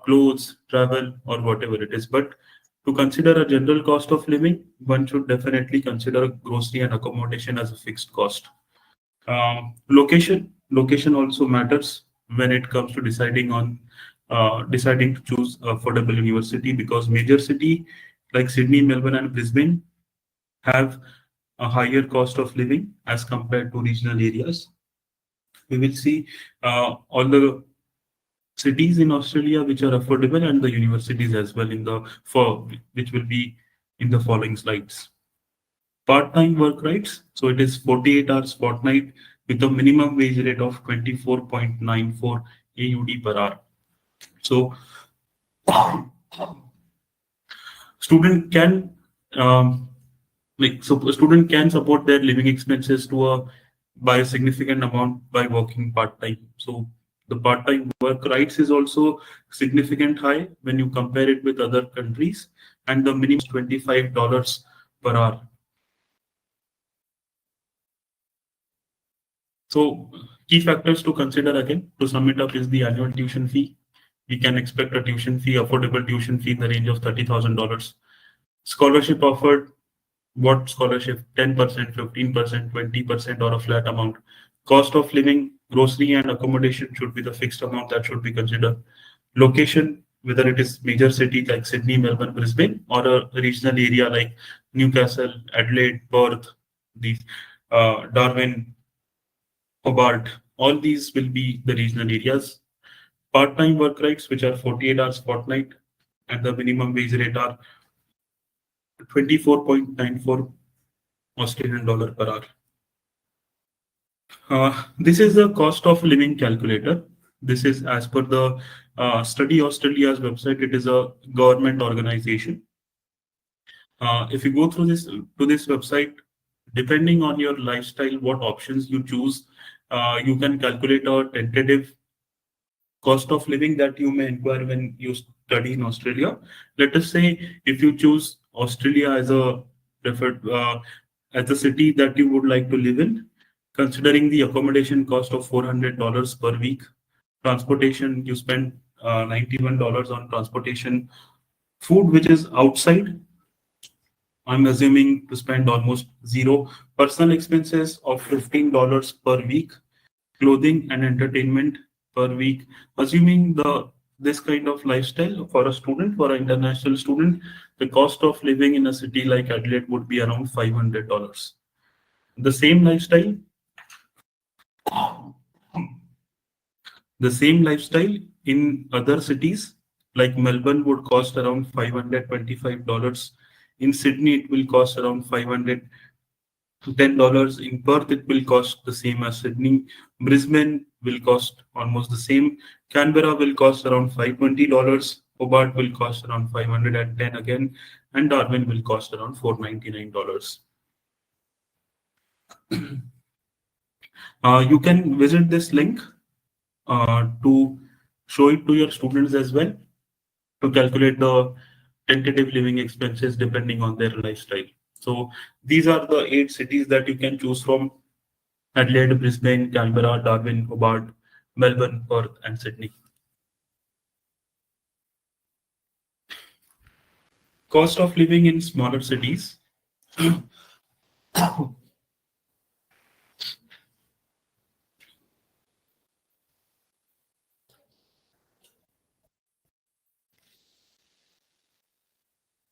clothes, travel, or whatever it is. But to consider a general cost of living, one should definitely consider grocery and accommodation as a fixed cost. Location also matters when it comes to deciding to choose affordable university, because major city like Sydney, Melbourne, and Brisbane have a higher cost of living as compared to regional areas. We will see all the cities in Australia which are affordable and the universities as well in the for which will be in the following slides. Part-time work rights. So it is 48 hours fortnight with a minimum wage rate of 24.94 AUD per hour. So student can a student can support their living expenses to a by a significant amount by working part-time. So the part-time work rights is also significant high when you compare it with other countries, and the minimum is $25 per hour. So key factors to consider again to sum it up is the annual tuition fee. We can expect a tuition fee, affordable tuition fee in the range of $30,000. Scholarship offered. What scholarship? 10%, 15%, 20%, or a flat amount. Cost of living, grocery and accommodation should be the fixed amount that should be considered. Location, whether it is major city like Sydney, Melbourne, Brisbane, or a regional area like Newcastle, Adelaide, Perth, these Darwin, Hobart. All these will be the regional areas. Part-time work rights, which are 48 hours fortnight, and the minimum wage rate are 24.94 Australian dollar per hour. This is the cost of living calculator. This is as per the Study Australia's website. It is a government organization. If you go through this website, depending on your lifestyle, what options you choose, you can calculate a tentative cost of living that you may inquire when you study in Australia. Let us say if you choose Australia as a preferred as a city that you would like to live in, considering the accommodation cost of $400 per week, transportation you spend $91 on transportation, food which is outside. I'm assuming to spend almost zero, personal expenses of $15 per week, clothing and entertainment per week. Assuming this kind of lifestyle for a student, for an international student, the cost of living in a city like Adelaide would be around $500. The same lifestyle, the same lifestyle in other cities like Melbourne would cost around $525. In Sydney, it will cost around $510. In Perth, it will cost the same as Sydney. Brisbane will cost almost the same. Canberra will cost around $520. Hobart will cost around 510 again, and Darwin will cost around $499. You can visit this link to show it to your students as well to calculate the tentative living expenses depending on their lifestyle. So these are the 8 cities that you can choose from: Adelaide, Brisbane, Canberra, Darwin, Hobart, Melbourne, Perth, and Sydney. Cost of living in smaller cities.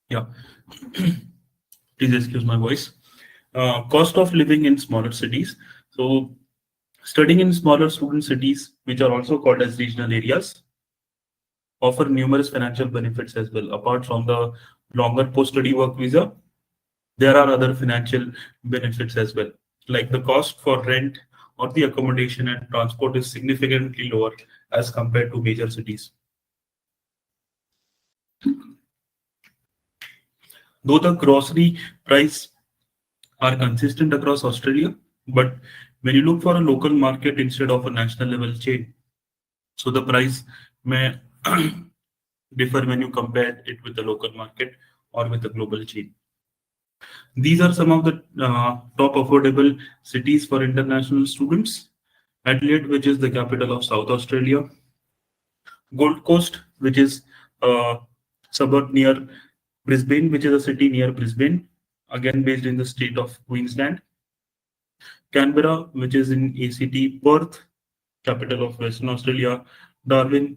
Yeah, please excuse my voice. Cost of living in smaller cities. So studying in smaller student cities, which are also called as regional areas, offer numerous financial benefits as well. Apart from the longer post-study work visa, there are other financial benefits as well. Like the cost for rent or the accommodation and transport is significantly lower as compared to major cities. Though the grocery price are consistent across Australia, but when you look for a local market instead of a national level chain, so the price may differ when you compare it with the local market or with the global chain. These are some of the top affordable cities for international students. Adelaide, which is the capital of South Australia. Gold Coast, which is a suburb near Brisbane, which is a city near Brisbane, again based in the state of Queensland. Canberra, which is in ACT. Perth, capital of Western Australia. Darwin,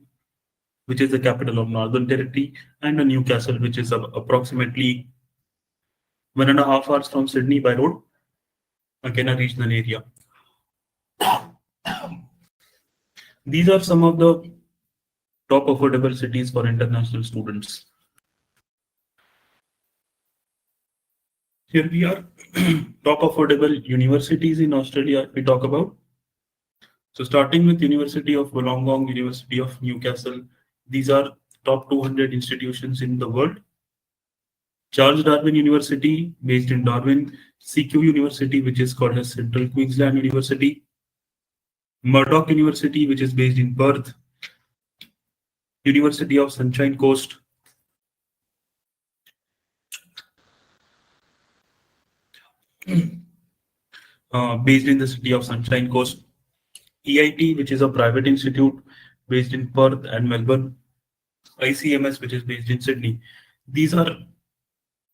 which is the capital of Northern Territory, and Newcastle, which is approximately 1.5 hours from Sydney by road, again a regional area. These are some of the top affordable cities for international students. Here we are, top affordable universities in Australia we talk about. So starting with University of Wollongong, University of Newcastle, these are top 200 institutions in the world. Charles Darwin University, based in Darwin, CQ University, which is called as Central Queensland University, Murdoch University, which is based in Perth, University of Sunshine Coast, based in the city of Sunshine Coast, EIT, which is a private institute based in Perth and Melbourne, ICMS, which is based in Sydney. These are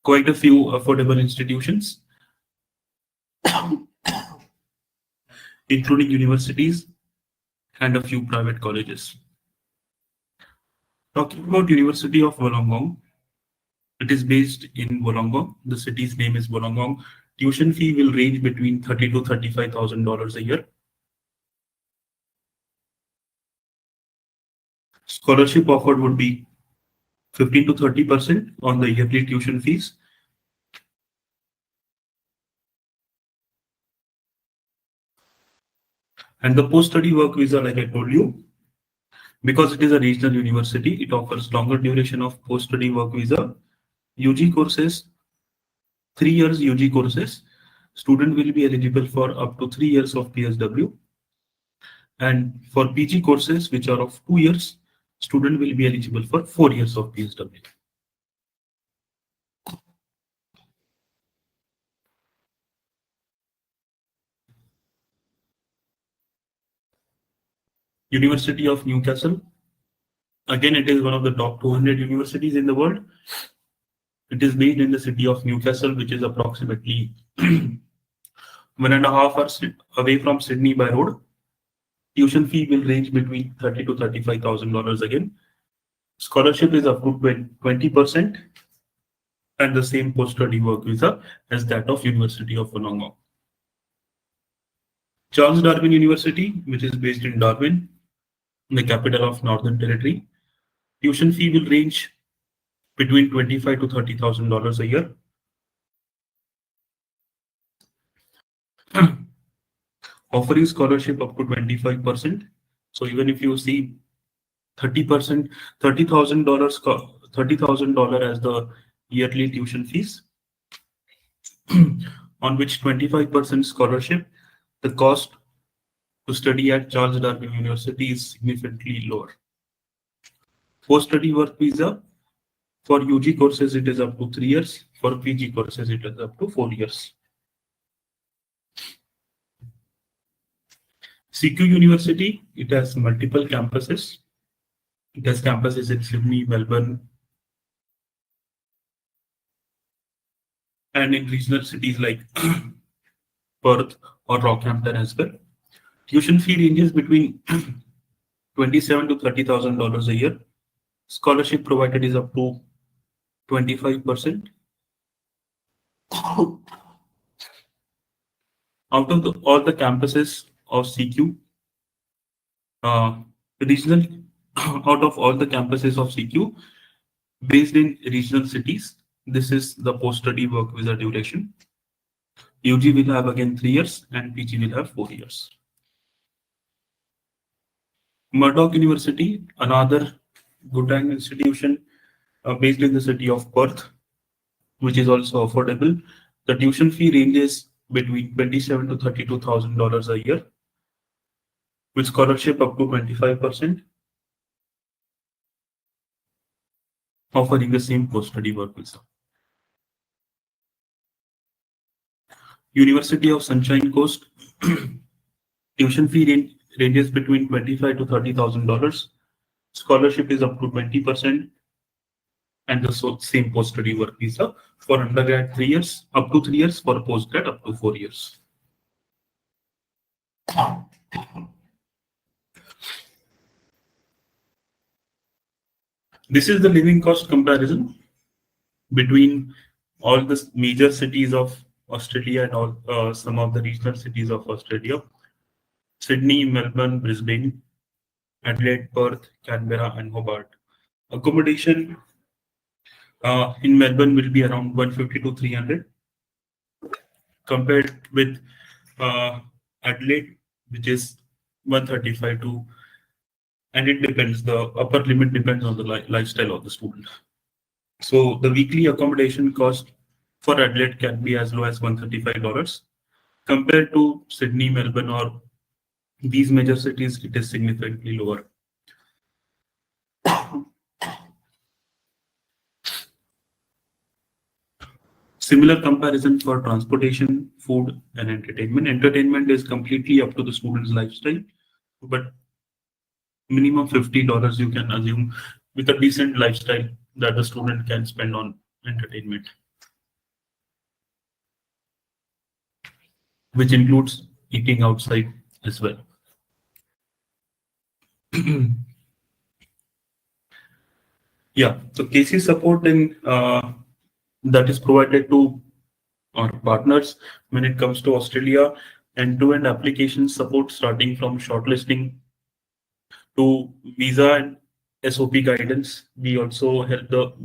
quite a few affordable institutions, including universities and a few private colleges. Talking about University of Wollongong, it is based in Wollongong. The city's name is Wollongong. Tuition fee will range between $30,000 to $35,000 a year. Scholarship offered would be 15 to 30% on the yearly tuition fees. And the post-study work visa, like I told you, because it is a regional university, it offers longer duration of post-study work visa. UG courses, 3 years UG courses, student will be eligible for up to 3 years of PSW. And for PG courses, which are of 2 years, student will be eligible for 4 years of PSW. University of Newcastle. Again, it is one of the top 200 universities in the world. It is based in the city of Newcastle, which is approximately 1.5 hours away from Sydney by road. Tuition fee will range between $30,000 to $35,000 again. Scholarship is up to 20% and the same post-study work visa as that of University of Wollongong. Charles Darwin University, which is based in Darwin, the capital of Northern Territory. Tuition fee will range between $25,000 to $30,000 a year. Offering scholarship up to 25%. So even if you see 30%, $30,000 as the yearly tuition fees, on which 25% scholarship, the cost to study at Charles Darwin University is significantly lower. Post-study work visa, for UG courses it is up to 3 years, for PG courses it is up to 4 years. CQ University, it has multiple campuses. It has campuses in Sydney, Melbourne, and in regional cities like Perth or Rockhampton as well. Tuition fee ranges between $27,000 to $30,000 a year. Scholarship provided is up to 25%. Out of all the campuses of CQ, out of all the campuses of CQ based in regional cities, this is the post-study work visa duration. UG will have again 3 years and PG will have 4 years. Murdoch University, another good rank institution based in the city of Perth, which is also affordable. The tuition fee ranges between $27,000 to $32,000 a year, with scholarship up to 25%, offering the same post-study work visa. University of Sunshine Coast, tuition fee ranges between $25,000 to $30,000. Scholarship is up to 20%, and the same post-study work visa for undergrad 3 years, up to 3 years, for postgrad up to 4 years. This is the living cost comparison between all the major cities of Australia and all some of the regional cities of Australia: Sydney, Melbourne, Brisbane, Adelaide, Perth, Canberra, and Hobart. Accommodation in Melbourne will be around 150 to 300, compared with uh, Adelaide, which is 135 to, and it depends. The upper limit depends on the lifestyle of the student. So the weekly accommodation cost for Adelaide can be as low as $135. Compared to Sydney, Melbourne, or these major cities, it is significantly lower. Similar comparison for transportation, food, and entertainment. Entertainment is completely up to the student's lifestyle, but minimum $50 you can assume with a decent lifestyle that the student can spend on entertainment, which includes eating outside as well. Yeah, so KC support in that is provided to our partners when it comes to Australia, end-to-end application support starting from shortlisting to visa and SOP guidance. We also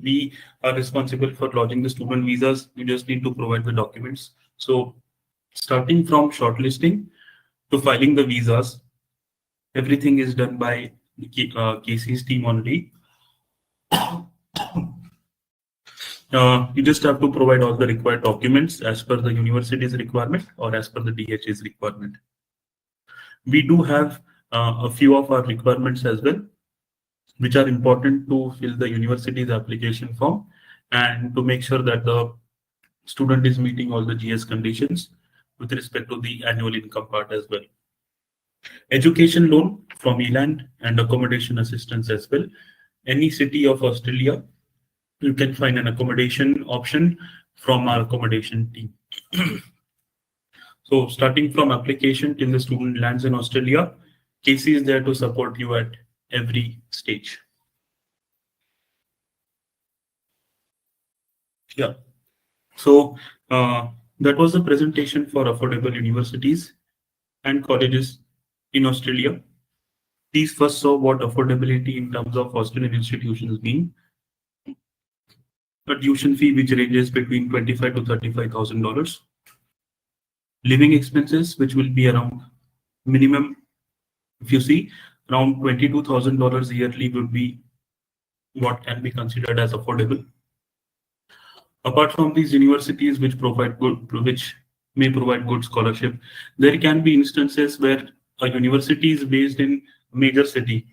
we are responsible for lodging the student visas. You just need to provide the documents. So starting from shortlisting to filing the visas, everything is done by the KC's team only. You just have to provide all the required documents as per the university's requirement or as per the DHA's requirement. We do have a few of our requirements as well, which are important to fill the university's application form and to make sure that the student is meeting all the GS conditions with respect to the annual income part as well. Education loan from ELAND and accommodation assistance as well. Any city of Australia, you can find an accommodation option from our accommodation team. So starting from application till the student lands in Australia, KC is there to support you at every stage. Yeah. So that was the presentation for affordable universities and colleges in Australia. These first saw what affordability in terms of Australian institutions mean. A tuition fee which ranges between $25,000 to $35,000. Living expenses, which will be around minimum, if you see, around $22,000 yearly would be what can be considered as affordable. Apart from these universities which may provide good scholarship, there can be instances where a university is based in a major city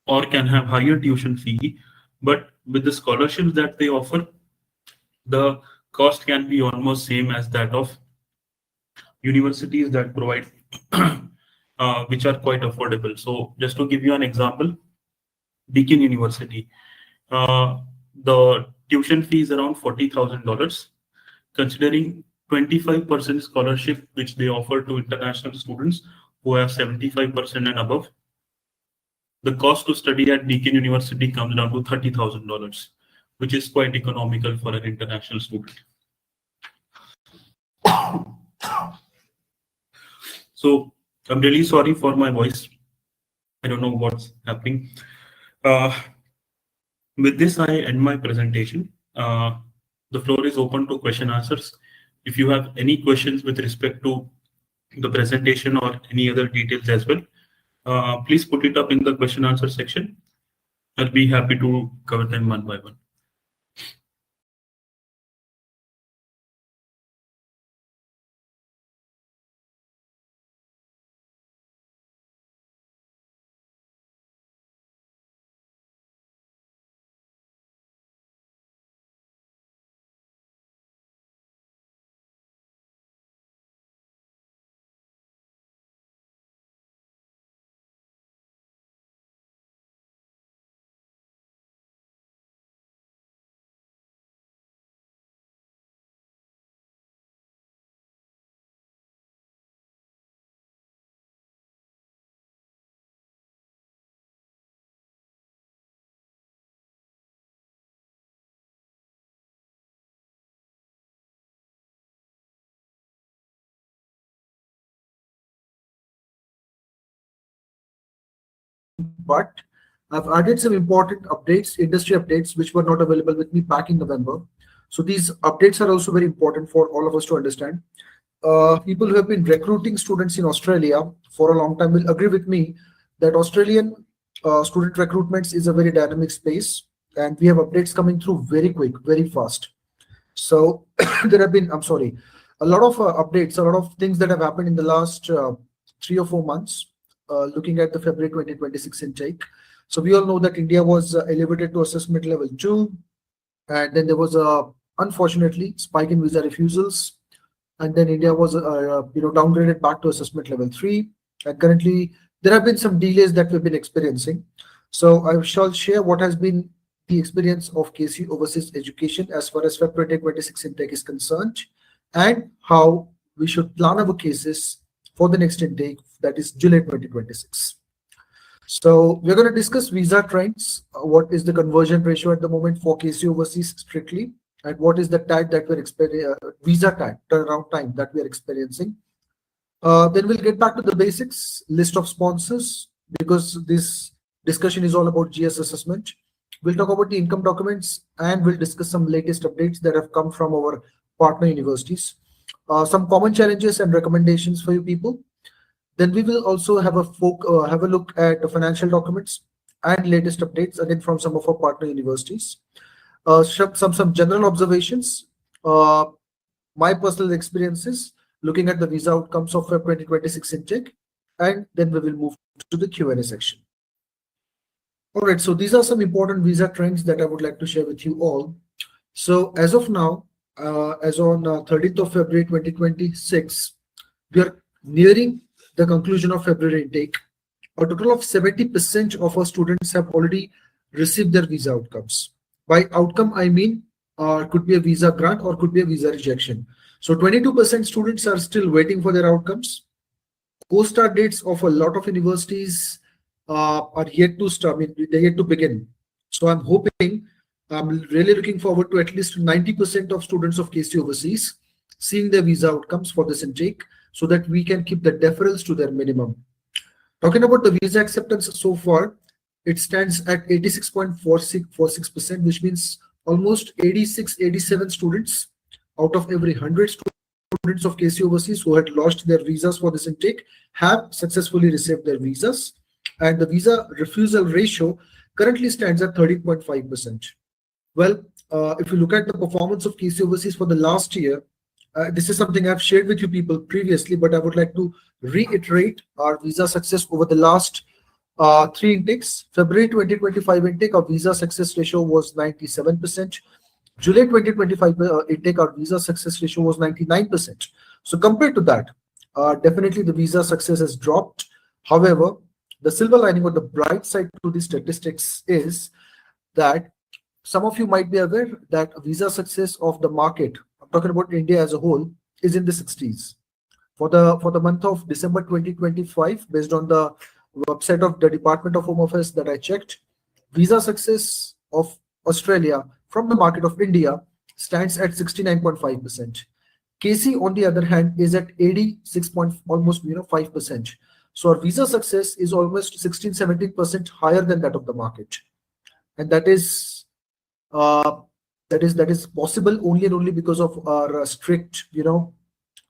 or can have higher tuition fee, but with the scholarships that they offer, the cost can be almost same as that of universities that provide which are quite affordable. So just to give you an example, Deakin University, the tuition fee is around $40,000. Considering 25% scholarship which they offer to international students who have 75% and above, the cost to study at Deakin University comes down to $30,000, which is quite economical for an international student. So I'm really sorry for my voice. I don't know what's happening. With this, I end my presentation. The floor is open to question answers. If you have any questions with respect to the presentation or any other details as well, please put it up in the question answer section. I'll be happy to cover them one by one. but I've added some important updates, industry updates, which were not available with me back in November. So these updates are also very important for all of us to understand. People who have been recruiting students in Australia for a long time will agree with me that Australian student recruitments is a very dynamic space, and we have updates coming through very quick, very fast. So there have been, I'm sorry, a lot of updates, a lot of things that have happened in the last 3 or 4 months, looking at the February 2026 intake. So we all know that India was elevated to assessment level 2, and then there was a, unfortunately, spike in visa refusals, and then India was downgraded back to assessment level 3, and currently there have been some delays that we've been experiencing. So I shall share what has been the experience of KC Overseas Education as far as February 2026 intake is concerned, and how we should plan our cases for the next intake, that is July 2026. So we're going to discuss visa trends. What is the conversion ratio at the moment for KC Overseas strictly, and what is the time that we're experiencing, visa time, turnaround time that we are experiencing. Then we'll get back to the basics, list of sponsors, because this discussion is all about GS assessment. We'll talk about the income documents, and we'll discuss some latest updates that have come from our partner universities. Some common challenges and recommendations for you people. Then we will also have a look at the financial documents and latest updates again from some of our partner universities. Some general observations, my personal experiences looking at the visa outcomes of Feb 2026 intake, and then we will move to the Q&A section. All right, so these are some important visa trends that I would like to share with you all. So as of now, as on 30th of February 2026, we are nearing the conclusion of February intake. A total of 70% of our students have already received their visa outcomes. By outcome, I mean could be a visa grant or could be a visa rejection. So 22% students are still waiting for their outcomes. Co-start dates of a lot of universities are yet to start. I mean, they're yet to begin. So I'm really looking forward to at least 90% of students of KC Overseas seeing their visa outcomes for this intake, so that we can keep the deferrals to their minimum. Talking about the visa acceptance so far, it stands at 86.46%, which means almost 87 students out of every 100 students of KC Overseas who had lost their visas for this intake have successfully received their visas. And the visa refusal ratio currently stands at 13.5%. Well, if you look at the performance of KC Overseas for the last year, this is something I've shared with you people previously, but I would like to reiterate our visa success over the last 3 intakes. February 2025 intake, our visa success ratio was 97%. July 2025 intake, our visa success ratio was 99%. So compared to that, definitely the visa success has dropped. However, the silver lining or the bright side to these statistics is that some of you might be aware that visa success of the market, I'm talking about India as a whole, is in the 60s. For the month of December 2025, based on the website of the Department of Home Affairs that I checked, visa success of Australia from the market of India stands at 69.5%. KC, on the other hand, is at 86 almost 5%. So our visa success is almost 16-17% higher than that of the market, and that is possible only and only because of our strict,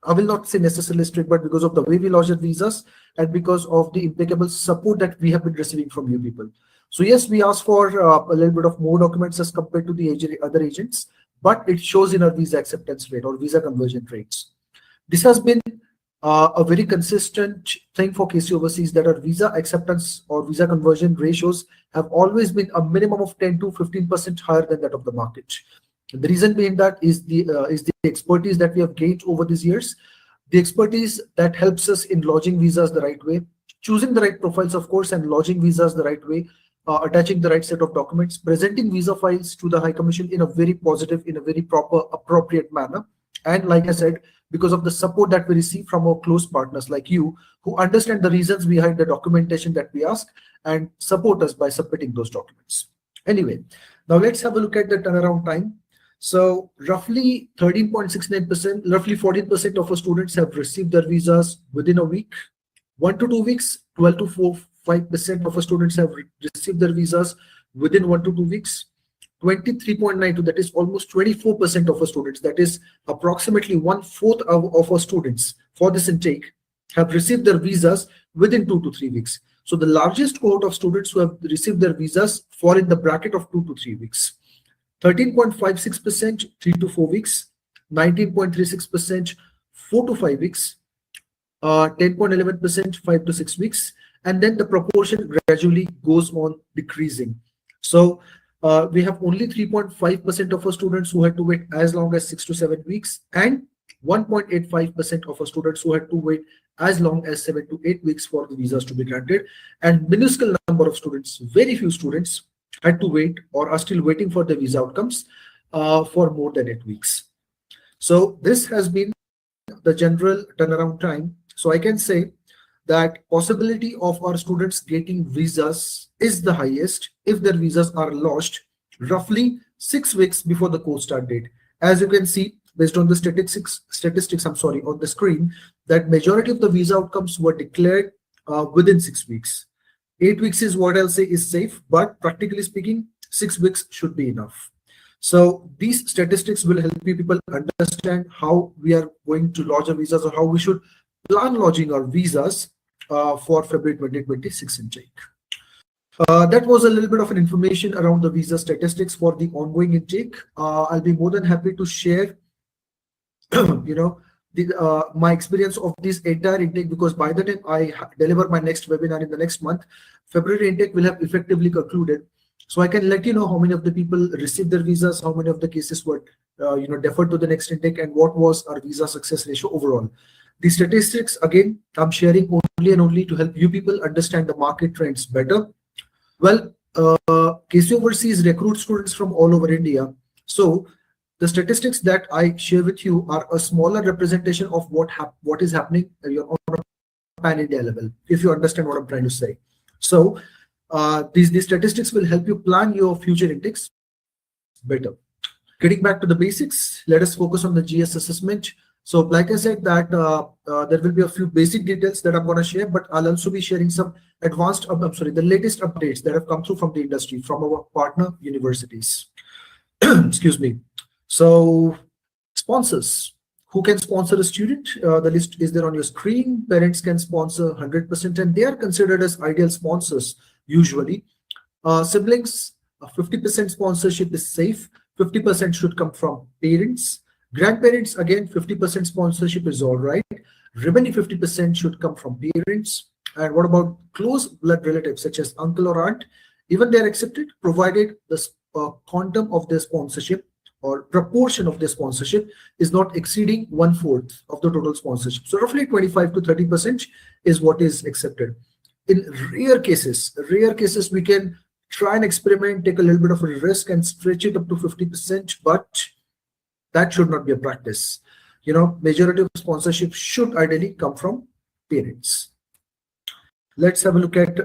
I will not say necessarily strict, but because of the way we lodge our visas and because of the impeccable support that we have been receiving from you people. So yes, we ask for a little bit of more documents as compared to the other agents, but it shows in our visa acceptance rate or visa conversion rates. This has been a very consistent thing for KC Overseas, that our visa acceptance or visa conversion ratios have always been a minimum of 10 to 15% higher than that of the market. The reason being that is the expertise that we have gained over these years, the expertise that helps us in lodging visas the right way, choosing the right profiles, of course, and lodging visas the right way, attaching the right set of documents, presenting visa files to the High Commission in a very positive, in a very proper, appropriate manner. And like I said, because of the support that we receive from our close partners like you, who understand the reasons behind the documentation that we ask and support us by submitting those documents. Anyway, now let's have a look at the turnaround time. So roughly 13.69%, roughly 14% of our students have received their visas within a week. 1 to 2 weeks, 12 to 23.5% of our students have received their visas within 1 to 2 weeks. 23.92, that is almost 24% of our students, that is approximately 1/4 of our students for this intake have received their visas within 2 to 3 weeks. So the largest cohort of students who have received their visas fall in the bracket of 2 to 3 weeks. 13.56%, 3 to 4 weeks. 19.36%, 4 to 5 weeks. 10.11%, 5 to 6 weeks. And then the proportion gradually goes on decreasing. So we have only 3.5% of our students who had to wait as long as 6 to 7 weeks, and 1.85% of our students who had to wait as long as 7 to 8 weeks for the visas to be granted. And minuscule number of students, very few students, had to wait or are still waiting for the visa outcomes for more than 8 weeks. So this has been the general turnaround time. So I can say that possibility of our students getting visas is the highest if their visas are lodged roughly 6 weeks before the course start date. As you can see, based on the statistics on the screen, that majority of the visa outcomes were declared within 6 weeks. 8 weeks is what I'll say is safe, but practically speaking, 6 weeks should be enough. So these statistics will help you people understand how we are going to lodge our visas or how we should plan lodging our visas for February 2026 intake. That was a little bit of an information around the visa statistics for the ongoing intake. I'll be more than happy to share, my experience of this entire intake, because by the time I deliver my next webinar in the next month, February intake will have effectively concluded. So I can let you know how many of the people received their visas, how many of the cases were deferred to the next intake, and what was our visa success ratio overall. The statistics, again, I'm sharing only and only to help you people understand the market trends better. Well, KC Overseas recruits students from all over India. So the statistics that I share with you are a smaller representation of what is happening on a pan-India level, if you understand what I'm trying to say. So these statistics will help you plan your future intakes better. Getting back to the basics, let us focus on the GS assessment. So like I said that there will be a few basic details that I'm going to share, but I'll also be sharing some the latest updates that have come through from the industry, from our partner universities. Excuse me. So sponsors, who can sponsor a student? The list is there on your screen. Parents can sponsor 100%, and they are considered as ideal sponsors usually. Siblings, 50% sponsorship is safe. 50% should come from parents. Grandparents, again, 50% sponsorship is all right. Remaining 50% should come from parents. And what about close blood relatives such as uncle or aunt? Even they are accepted, provided the quantum of their sponsorship or proportion of their sponsorship is not exceeding 1/4 of the total sponsorship. So roughly 25 to 30% is what is accepted. In rare cases, we can try and experiment, take a little bit of a risk and stretch it up to 50%, but that should not be a practice. Majority of sponsorship should ideally come from parents. Let's have a look at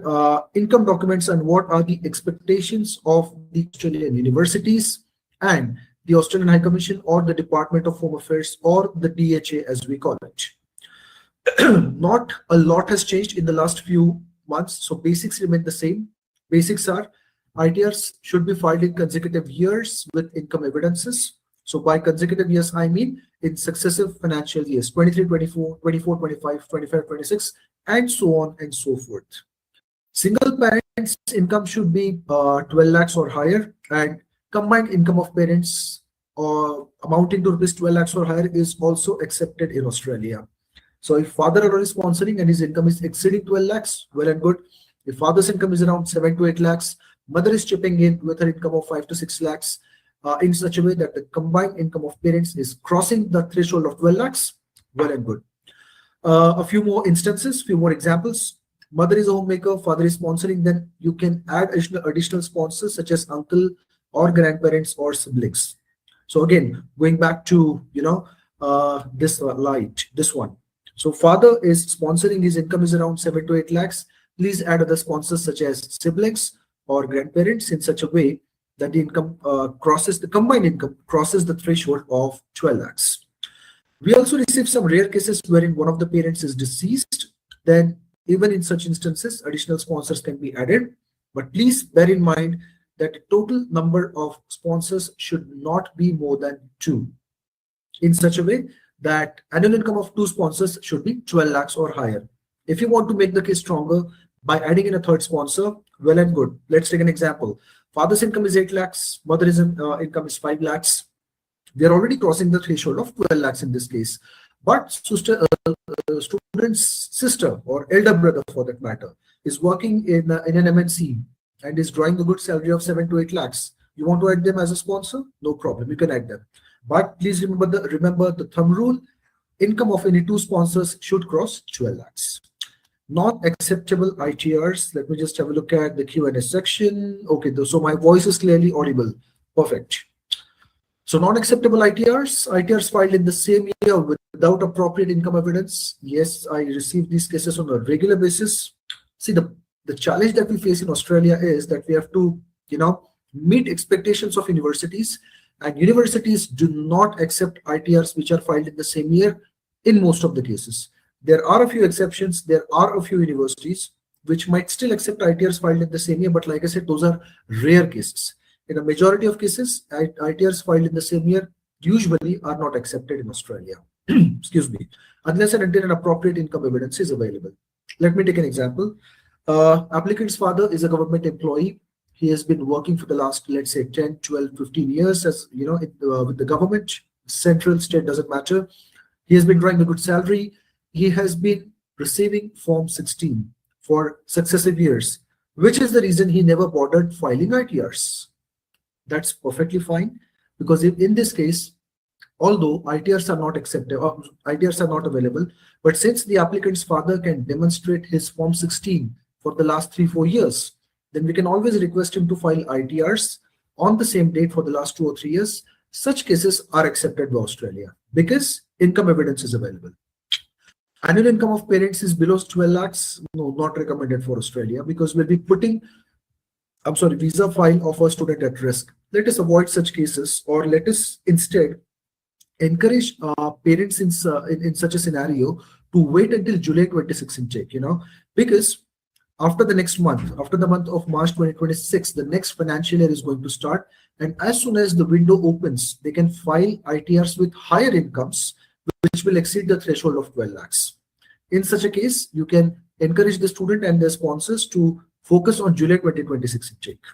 income documents and what are the expectations of the Australian universities and the Australian High Commission or the Department of Home Affairs or the DHA as we call it. Not a lot has changed in the last few months, so basics remain the same. Basics are ITRs should be filed in consecutive years with income evidences. So by consecutive years, I mean in successive financial years, 23, 24, 24, 25, 25, 26, and so on and so forth. Single parents' income should be 12 lakhs or higher, and combined income of parents amounting to rupees 12 lakhs or higher is also accepted in Australia. So if father already sponsoring and his income is exceeding 12 lakhs, well and good. If father's income is around 7 to 8 lakhs, mother is chipping in with her income of 5 to 6 lakhs in such a way that the combined income of parents is crossing the threshold of 12 lakhs, well and good. A few more instances, few more examples. Mother is a homemaker, father is sponsoring, then you can add additional sponsors such as uncle or grandparents or siblings. So again, going back to this one. So father is sponsoring, his income is around 7 to 8 lakhs. Please add other sponsors such as siblings or grandparents in such a way that the income combined income crosses the threshold of 12 lakhs. We also receive some rare cases wherein one of the parents is deceased. Then Even in such instances, additional sponsors can be added, but please bear in mind that the total number of sponsors should not be more than 2, in such a way that annual income of 2 sponsors should be 12 lakhs or higher. If you want to make the case stronger by adding in a third sponsor, well and good. Let's take an example. Father's income is 8 lakhs, mother's income is 5 lakhs. We are already crossing the threshold of 12 lakhs in this case. But student's sister or elder brother, for that matter, is working in an MNC and is drawing a good salary of 7 to 8 lakhs. You want to add them as a sponsor? No problem, you can add them. But please remember the thumb rule: income of any 2 sponsors should cross 12 lakhs. Not acceptable ITRs. Let me just have a look at the Q&A section. Okay, so my voice is clearly audible. Perfect. So non-acceptable ITRs filed in the same year without appropriate income evidence. Yes, I receive these cases on a regular basis. See, the challenge that we face in Australia is that we have to, meet expectations of universities, and universities do not accept ITRs which are filed in the same year in most of the cases. There are a few exceptions. There are a few universities which might still accept ITRs filed in the same year, but like I said, those are rare cases. In a majority of cases, ITRs filed in the same year usually are not accepted in Australia. Excuse me, unless and until an appropriate income evidence is available. Let me take an example. Applicant's father is a government employee. He has been working for the last, let's say, 10, 12, 15 years as with the government, central, state, doesn't matter. He has been drawing a good salary. He has been receiving Form 16 for successive years, which is the reason he never bothered filing ITRs. That's perfectly fine, because in this case, although ITRs are not accepted, or ITRs are not available, but since the applicant's father can demonstrate his Form 16 for the last 3-4 years, then we can always request him to file ITRs on the same date for the last 2 or 3 years. Such cases are accepted by Australia because income evidence is available. Annual income of parents is below 12 lakhs. No, not recommended for Australia, because we'll be putting visa file of a student at risk. Let us avoid such cases, or let us instead encourage parents in such a scenario to wait until July 26 intake, because after the next month, after the month of March 2026, the next financial year is going to start. And as soon as the window opens, they can file ITRs with higher incomes, which will exceed the threshold of 12 lakhs. In such a case, you can encourage the student and their sponsors to focus on July 2026 intake.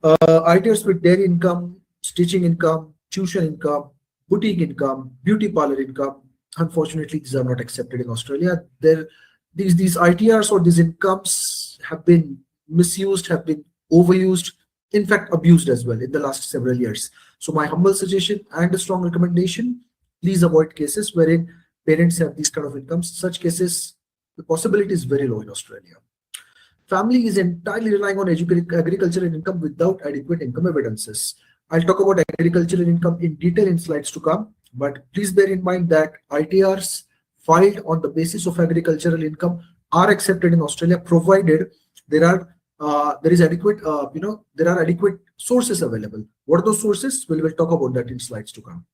ITRs with dairy income, stitching income, tuition income, boutique income, beauty parlor income, unfortunately, these are not accepted in Australia. These ITRs or these incomes have been misused, have been overused, in fact, abused as well in the last several years. So my humble suggestion and a strong recommendation: please avoid cases wherein parents have these kind of incomes. Such cases, the possibility is very low in Australia. Family is entirely relying on agricultural income without adequate income evidences. I'll talk about agricultural income in detail in slides to come, but please bear in mind that ITRs filed on the basis of agricultural income are accepted in Australia, provided there are adequate sources available. What are those sources? We'll talk about that in slides to come.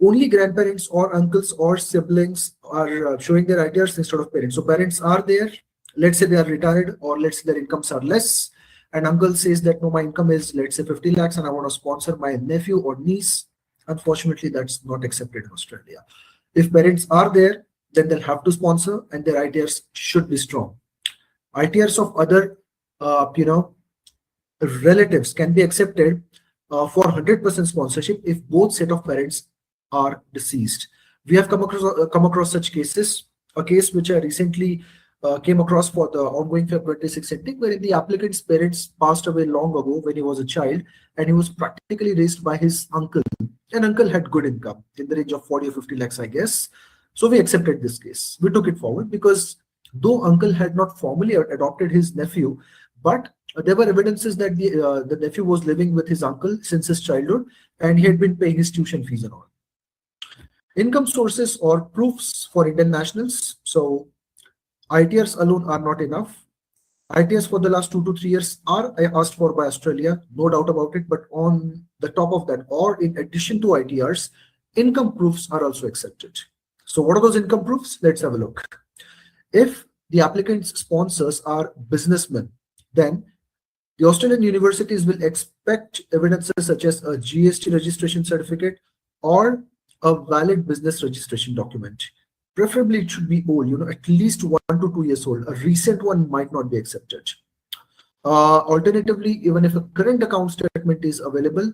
Only grandparents or uncles or siblings are showing their ITRs instead of parents. So parents are there. Let's say they are retired, or let's say their incomes are less, and uncle says that no, my income is, let's say, 50 lakhs and I want to sponsor my nephew or niece. Unfortunately, that's not accepted in Australia. If parents are there, then they'll have to sponsor, and their ITRs should be strong. ITRs of other relatives can be accepted for 100% sponsorship if both set of parents are deceased. We have come across such cases. A case which I recently came across for the ongoing Feb 26 intake, wherein the applicant's parents passed away long ago when he was a child, and he was practically raised by his uncle. And uncle had good income in the range of 40 or 50 lakhs, I guess. So we accepted this case. We took it forward because though uncle had not formally adopted his nephew, but there were evidences that the nephew was living with his uncle since his childhood, and he had been paying his tuition fees and all. Income sources or proofs for Indian nationals. So ITRs alone are not enough. ITRs for the last 2 to 3 years are asked for by Australia, no doubt about it. But on the top of that, or in addition to ITRs, income proofs are also accepted. So what are those income proofs? Let's have a look. If the applicant's sponsors are businessmen, then the Australian universities will expect evidences such as a GST registration certificate or a valid business registration document. Preferably, it should be old, at least 1 to 2 years old. A recent one might not be accepted. Alternatively, even if a current account statement is available,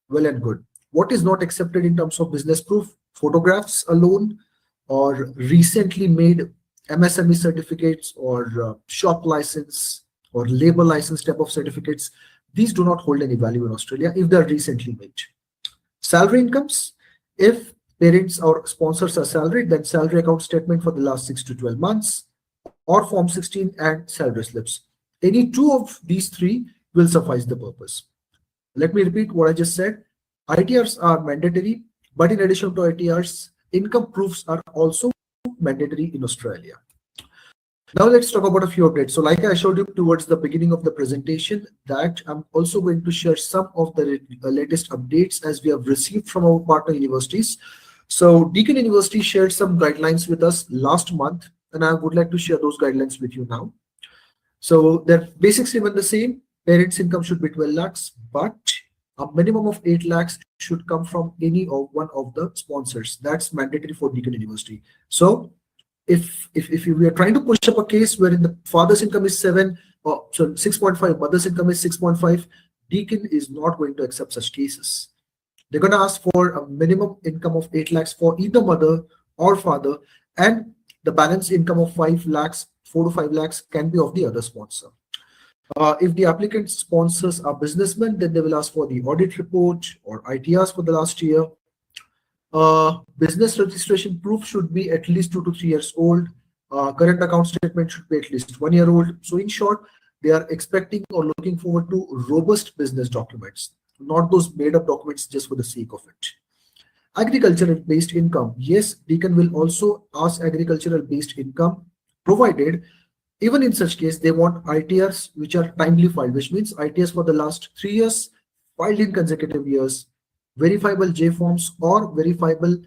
well and good. What is not accepted in terms of business proof? Photographs alone, or recently made MSME certificates, or shop license or labor license type of certificates. These do not hold any value in Australia if they are recently made. Salary incomes, if parents or sponsors are salaried, then salary account statement for the last 6 to 12 months, or Form 16 and salary slips. Any two of these three will suffice the purpose. Let me repeat what I just said. ITRs are mandatory, but in addition to ITRs, income proofs are also mandatory in Australia. Now let's talk about a few updates. So like I showed you towards the beginning of the presentation, that I'm also going to share some of the latest updates as we have received from our partner universities. So Deakin University shared some guidelines with us last month, and I would like to share those guidelines with you now. So their basics remain the same. Parents' income should be 12 lakhs, but a minimum of 8 lakhs should come from any of one of the sponsors. That's mandatory for Deakin University. So if we are trying to push up a case wherein the father's income is 6.5, mother's income is 6.5, Deakin is not going to accept such cases. They're going to ask for a minimum income of 8 lakhs for either mother or father, and the balance income of 5 lakhs, 4 to 5 lakhs can be of the other sponsor. If the applicant sponsors are businessmen, then they will ask for the audit report or ITRs for the last year. Business registration proof should be at least 2 to 3 years old. Current account statement should be at least 1 year old. So in short, they are expecting or looking forward to robust business documents, not those made up documents just for the sake of it. Agricultural based income. Yes, Deakin will also ask agricultural based income, provided even in such case they want ITRs which are timely filed, which means ITRs for the last 3 years filed in consecutive years, verifiable J forms or verifiable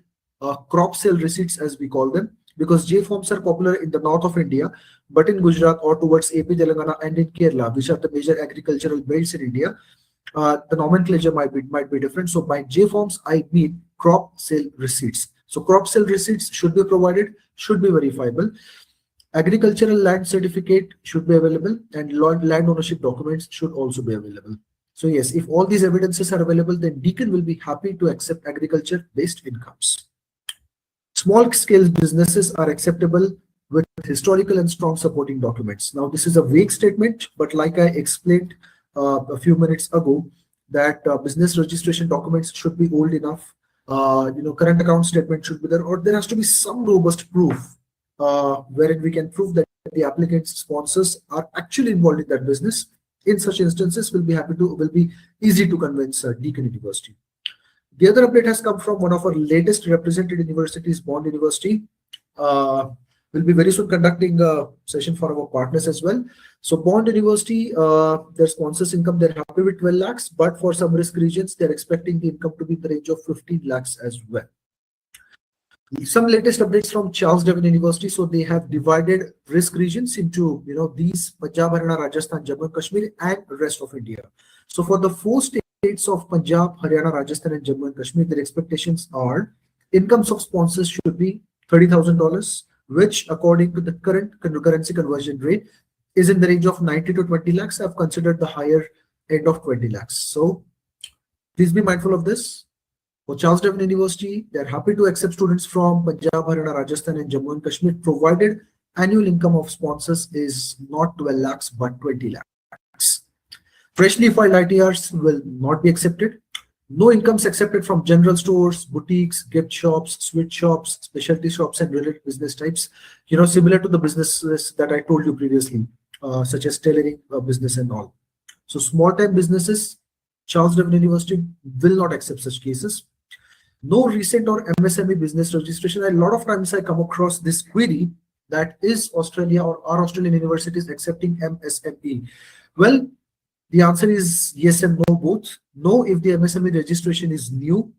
crop sale receipts as we call them, because J forms are popular in the north of India, but in Gujarat or towards AP, Telangana and in Kerala, which are the major agricultural belts in India, the nomenclature might be different. So by J forms, I mean crop sale receipts. So crop sale receipts should be provided, should be verifiable. Agricultural land certificate should be available, and land ownership documents should also be available. So yes, if all these evidences are available, then Deakin will be happy to accept agriculture-based incomes. Small-scale businesses are acceptable with historical and strong supporting documents. Now, this is a vague statement, but like I explained a few minutes ago, that business registration documents should be old enough. Current account statement should be there, or there has to be some robust proof wherein we can prove that the applicant's sponsors are actually involved in that business. In such instances, will be easy to convince Deakin University. The other update has come from one of our latest represented universities, Bond University. We'll be very soon conducting a session for our partners as well. So Bond University, their sponsors income, they're happy with 12 lakhs, but for some risk regions, they're expecting the income to be in the range of 15 lakhs as well. Some latest updates from Charles Darwin University. So they have divided risk regions into, these Punjab, Haryana, Rajasthan, Jammu and Kashmir, and rest of India. So for the 4 states of Punjab, Haryana, Rajasthan, and Jammu and Kashmir, their expectations are incomes of sponsors should be $30,000, which according to the current currency conversion rate is in the range of 90 to 20 lakhs. I've considered the higher end of 20 lakhs. So please be mindful of this. For Charles Darwin University, they're happy to accept students from Punjab, Haryana, Rajasthan, and Jammu and Kashmir, provided annual income of sponsors is not 12 lakhs but 20 lakhs. Freshly filed ITRs will not be accepted. No incomes accepted from general stores, boutiques, gift shops, sweet shops, specialty shops, and related business types. Similar to the businesses that I told you previously, such as tailoring business and all. So small-time businesses, Charles Darwin University will not accept such cases. No recent or MSME business registration. A lot of times I come across this query, that is Australia or are Australian universities accepting MSME? Well, the answer is yes and no both. No if the MSME registration is new.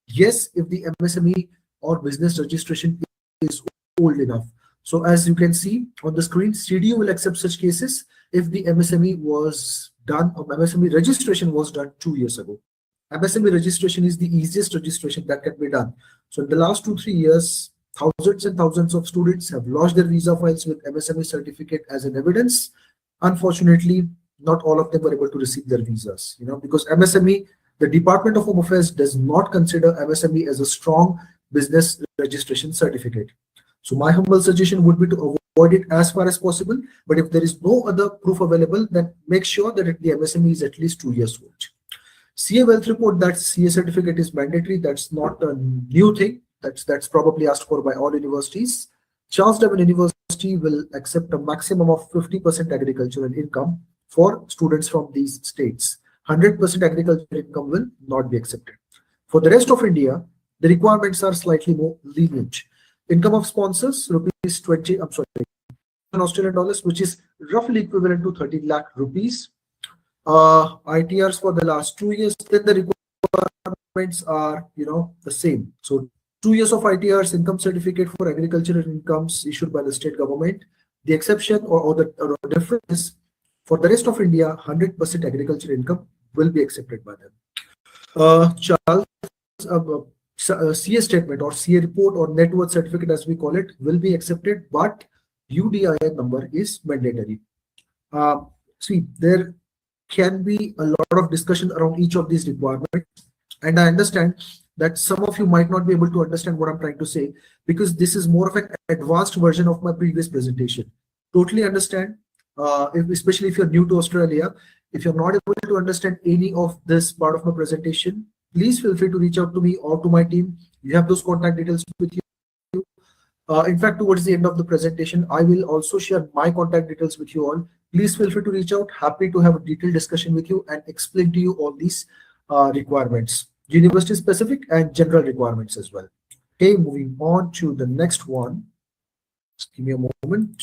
Yes if the MSME or business registration is old enough. So as you can see on the screen, CDU will accept such cases if the MSME was done, or MSME registration was done 2 years ago. MSME registration is the easiest registration that can be done. So in the last 2-3 years, thousands and thousands of students have lodged their visa files with MSME certificate as an evidence. Unfortunately, not all of them were able to receive their visas, because MSME, the Department of Home Affairs does not consider MSME as a strong business registration certificate. So my humble suggestion would be to avoid it as far as possible. But if there is no other proof available, then make sure that the MSME is at least 2 years old. CA wealth report, that CA certificate is mandatory. That's not a new thing. That's probably asked for by all universities. Charles Darwin University will accept a maximum of 50% agricultural income for students from these states. 100% agricultural income will not be accepted. For the rest of India, the requirements are slightly more lenient. Income of sponsors, Australian dollars, which is roughly equivalent to 30 lakh rupees. ITRs for the last 2 years, then the requirements are, the same. So 2 years of ITRs, income certificate for agricultural incomes issued by the state government. The exception or the difference for the rest of India, 100% agricultural income will be accepted by them. CA statement or CA report or net worth certificate, as we call it, will be accepted, but UDIN number is mandatory. See, there can be a lot of discussion around each of these requirements, and I understand that some of you might not be able to understand what I'm trying to say, because this is more of an advanced version of my previous presentation. Totally understand, especially if you're new to Australia. If you're not able to understand any of this part of my presentation, please feel free to reach out to me or to my team. You have those contact details with you. In fact, towards the end of the presentation, I will also share my contact details with you all. Please feel free to reach out. Happy to have a detailed discussion with you and explain to you all these requirements, university specific and general requirements as well. Okay, moving on to the next one. Just give me a moment.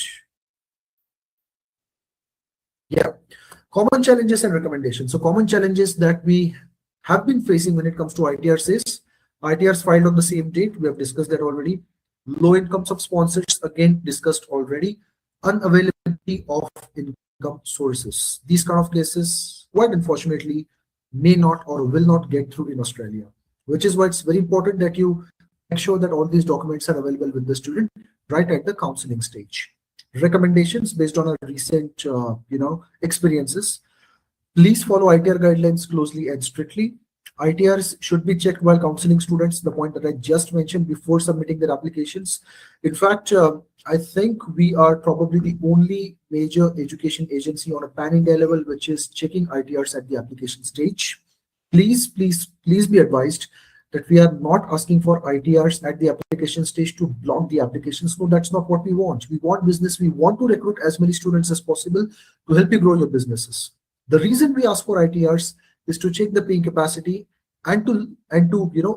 Yeah, common challenges and recommendations. So common challenges that we have been facing when it comes to ITRs is ITRs filed on the same date. We have discussed that already. Low incomes of sponsors, again discussed already. Unavailability of income sources. These kind of cases, quite unfortunately, may not or will not get through in Australia, which is why it's very important that you make sure that all these documents are available with the student right at the counseling stage. Recommendations based on our recent experiences. Please follow ITR guidelines closely and strictly. ITRs should be checked while counseling students, the point that I just mentioned, before submitting their applications. In fact, I think we are probably the only major education agency on a pan-India level which is checking ITRs at the application stage. Please be advised that we are not asking for ITRs at the application stage to block the applications. No, that's not what we want. We want business. We want to recruit as many students as possible to help you grow your businesses. The reason we ask for ITRs is to check the paying capacity and to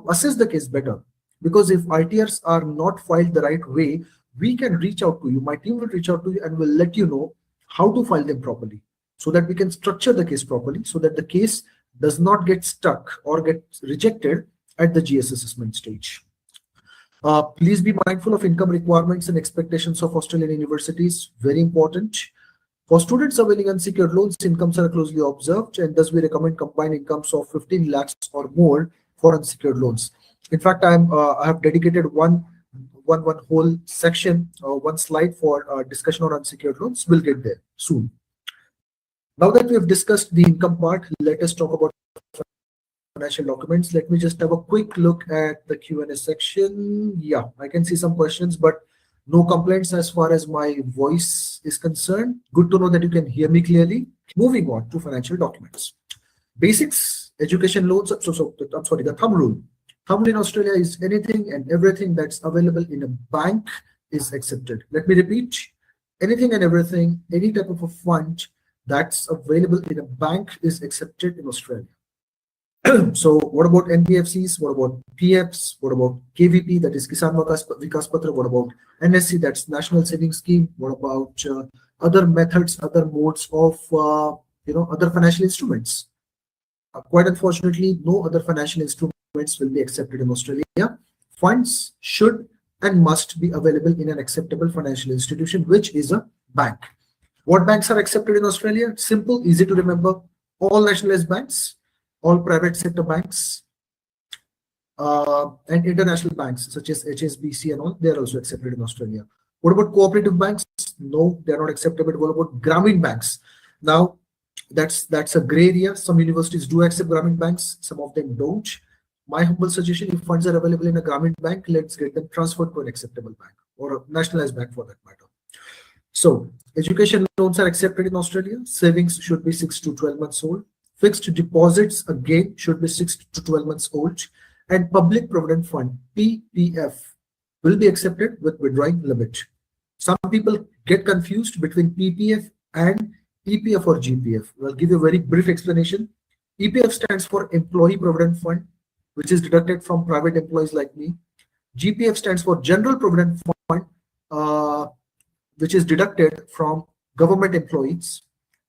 assess the case better. Because if ITRs are not filed the right way, we can reach out to you. My team will reach out to you and will let you know how to file them properly, so that we can structure the case properly, so that the case does not get stuck or get rejected at the GS assessment stage. Please be mindful of income requirements and expectations of Australian universities. Very important. For students availing unsecured loans, incomes are closely observed, and thus we recommend combined incomes of 15 lakhs or more for unsecured loans. In fact, I have dedicated one whole section, one slide for discussion on unsecured loans. We'll get there soon. Now that we have discussed the income part, let us talk about financial documents. Let me just have a quick look at the Q&A section. Yeah, I can see some questions, but no complaints as far as my voice is concerned. Good to know that you can hear me clearly. Moving on to financial documents. Basics, education loans. I'm sorry, the thumb rule. Thumb rule in Australia is anything and everything that's available in a bank is accepted. Let me repeat. Anything and everything, any type of a fund that's available in a bank is accepted in Australia. So what about NBFCs? What about PFs? What about KVP, that is Kisan Vikas Patra? What about NSC, that's National Savings Scheme? What about other methods, other modes of other financial instruments? Quite unfortunately, no other financial instruments will be accepted in Australia. Funds should and must be available in an acceptable financial institution, which is a bank. What banks are accepted in Australia? Simple, easy to remember. All nationalized banks, all private sector banks, and international banks such as HSBC and all, they are also accepted in Australia. What about cooperative banks? No, they are not acceptable. What about Grameen banks? Now, that's a gray area. Some universities do accept Grameen banks, some of them don't. My humble suggestion, if funds are available in a Grameen bank, let's get them transferred to an acceptable bank or a nationalized bank for that matter. So, education loans are accepted in Australia. Savings should be 6 to 12 months old. Fixed deposits, again, should be 6 to 12 months old. And Public Provident Fund, PPF, will be accepted with withdrawing limit. Some people get confused between PPF and EPF or GPF. I'll give you a very brief explanation. EPF stands for Employee Provident Fund, which is deducted from private employees like me. GPF stands for General Provident Fund, which is deducted from government employees.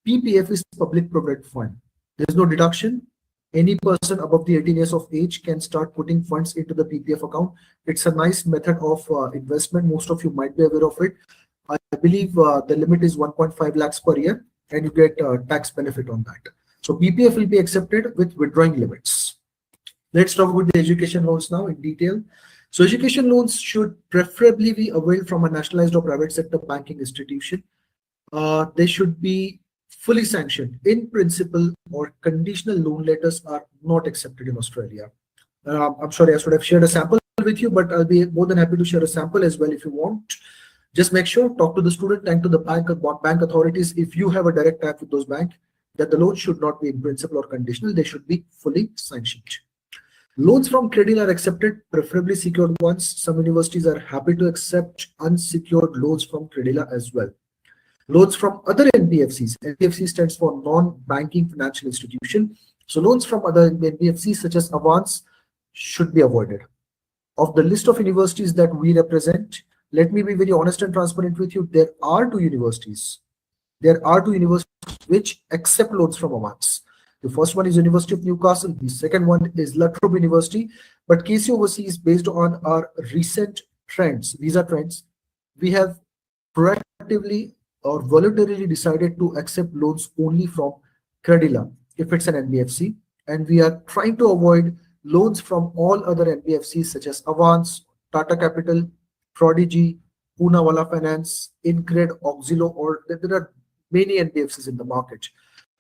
PPF is Public Provident Fund. There is no deduction. Any person above the 18 years of age can start putting funds into the PPF account. It's a nice method of investment. Most of you might be aware of it. I believe the limit is 1.5 lakhs per year, and you get tax benefit on that. So PPF will be accepted with withdrawing limits. Let's talk about the education loans now in detail. So education loans should preferably be availed from a nationalized or private sector banking institution. They should be fully sanctioned. In principle, or conditional loan letters are not accepted in Australia. I'm sorry, I should have shared a sample with you, but I'll be more than happy to share a sample as well if you want. Just make sure, talk to the student and to the bank authorities if you have a direct tap with those banks, that the loan should not be in principle or conditional. They should be fully sanctioned. Loans from Credila are accepted, preferably secured ones. Some universities are happy to accept unsecured loans from Credila as well. Loans from other NBFCs. NBFC stands for non-banking financial institution. So loans from other NBFCs such as Avance should be avoided. Of the list of universities that we represent, let me be very honest and transparent with you. There are two universities. There are two universities which accept loans from Avance. The first one is University of Newcastle. The second one is La Trobe University. But KC Overseas, based on our recent trends, visa trends, we have proactively or voluntarily decided to accept loans only from Credila if it's an NBFC, and we are trying to avoid loans from all other NBFCs such as Avance, Tata Capital, Prodigy, Poonawalla Finance, Incred, Auxilo, or there are many NBFCs in the market.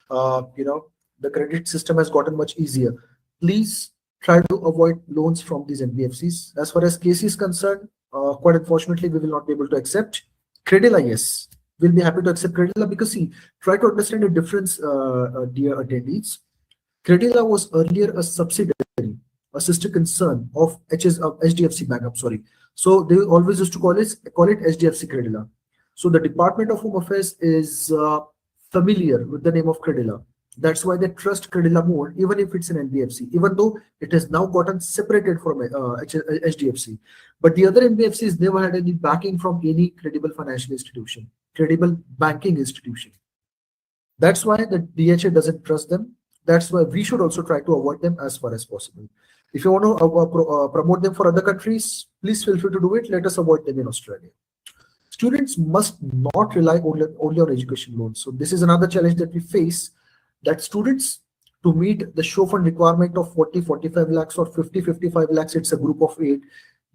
The credit system has gotten much easier. Please try to avoid loans from these NBFCs. As far as KC is concerned, quite unfortunately, we will not be able to accept. Credila, yes. We'll be happy to accept Credila because see, try to understand the difference, dear attendees. Credila was earlier a subsidiary, a sister concern of HDFC Bank. I'm sorry. So they always used to call it HDFC Credila. So the Department of Home Affairs is familiar with the name of Credila. That's why they trust Credila more, even if it's an NBFC, even though it has now gotten separated from HDFC. But the other NBFCs never had any backing from any credible financial institution, credible banking institution. That's why the DHA doesn't trust them. That's why we should also try to avoid them as far as possible. If you want to promote them for other countries, please feel free to do it. Let us avoid them in Australia. Students must not rely only on education loans. So this is another challenge that we face, that students, to meet the show fund requirement of 40-45 lakhs or 50-55 lakhs, it's a group of 8,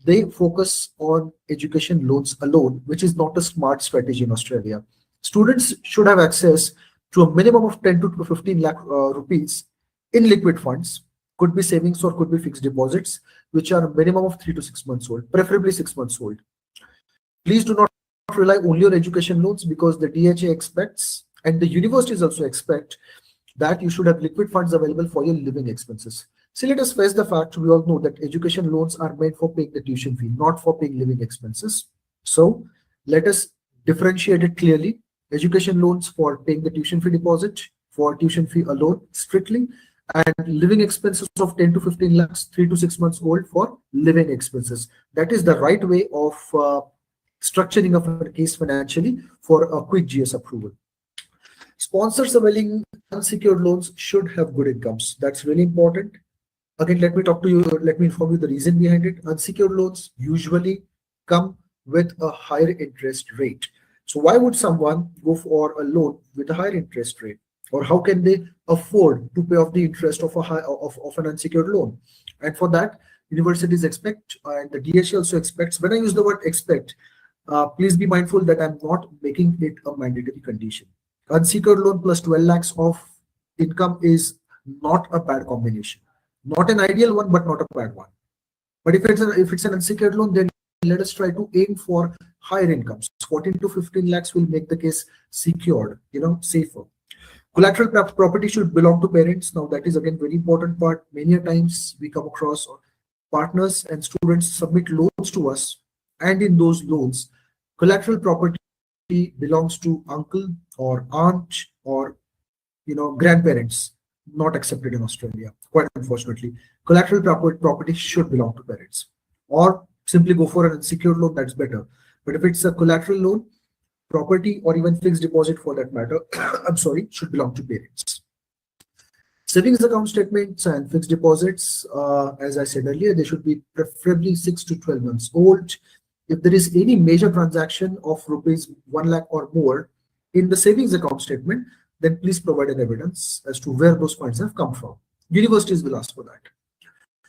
they focus on education loans alone, which is not a smart strategy in Australia. Students should have access to a minimum of 10 to 15 lakh rupees in liquid funds, could be savings or could be fixed deposits, which are a minimum of 3 to 6 months old, preferably 6 months old. Please do not rely only on education loans, because the DHA expects, and the universities also expect, that you should have liquid funds available for your living expenses. So let us face the fact, we all know that education loans are meant for paying the tuition fee, not for paying living expenses. So let us differentiate it clearly. Education loans for paying the tuition fee deposit, for tuition fee alone strictly, and living expenses of 10 to 15 lakhs, 3 to 6 months old for living expenses. That is the right way of structuring of a case financially for a quick GS approval. Sponsors availing unsecured loans should have good incomes. That's really important. Again, let me inform you the reason behind it. Unsecured loans usually come with a higher interest rate. So why would someone go for a loan with a higher interest rate? Or how can they afford to pay off the interest of an unsecured loan? And for that, universities expect, and the DHA also expects. When I use the word expect, please be mindful that I'm not making it a mandatory condition. Unsecured loan plus 12 lakhs of income is not a bad combination. Not an ideal one, but not a bad one. But if it's an unsecured loan, then let us try to aim for higher incomes. 14 to 15 lakhs will make the case secured, safer. Collateral property should belong to parents. Now that is again very important part. Many times we come across partners and students submit loans to us, and in those loans, collateral property belongs to uncle or aunt or grandparents. Not accepted in Australia, quite unfortunately. Collateral property should belong to parents, or simply go for an unsecured loan. That's better. But if it's a collateral loan, property or even fixed deposit for that matter, I'm sorry, should belong to parents. Savings account statements and fixed deposits, as I said earlier, they should be preferably 6 to 12 months old. If there is any major transaction of rupees 1 lakh or more in the savings account statement, then please provide an evidence as to where those funds have come from. Universities will ask for that.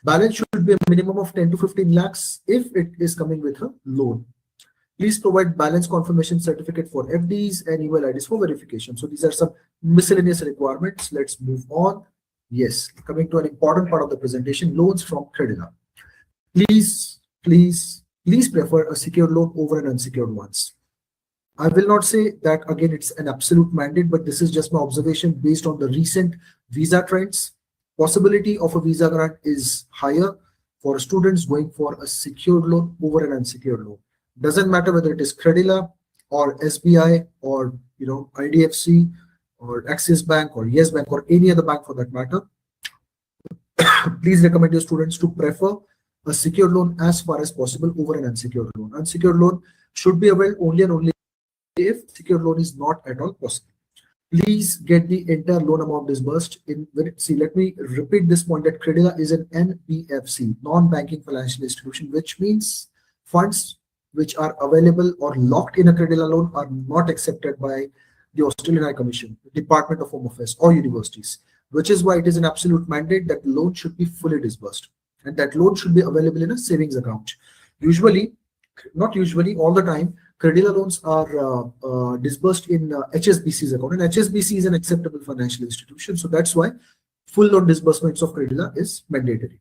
Balance should be a minimum of 10 to 15 lakhs if it is coming with a loan. Please provide balance confirmation certificate for FDs and email IDs for verification. So these are some miscellaneous requirements. Let's move on. Yes, coming to an important part of the presentation, loans from Credila. Please prefer a secured loan over an unsecured ones. I will not say that again it's an absolute mandate, but this is just my observation based on the recent visa trends. Possibility of a visa grant is higher for students going for a secured loan over an unsecured loan. Doesn't matter whether it is Credila or SBI or IDFC or Axis Bank or Yes Bank or any other bank for that matter. Please recommend your students to prefer a secured loan as far as possible over an unsecured loan. Unsecured loan should be availed only and only if secured loan is not at all possible. Please get the entire loan amount disbursed in. Let me repeat this point that Credila is an NBFC, non-banking financial institution, which means funds which are available or locked in a Credila loan are not accepted by the Australian High Commission, the Department of Home Affairs or universities, which is why it is an absolute mandate that the loan should be fully disbursed and that loan should be available in a savings account. Usually, not usually, all the time, Credila loans are disbursed in HSBC's account, and HSBC is an acceptable financial institution. So that's why full loan disbursements of Credila is mandatory.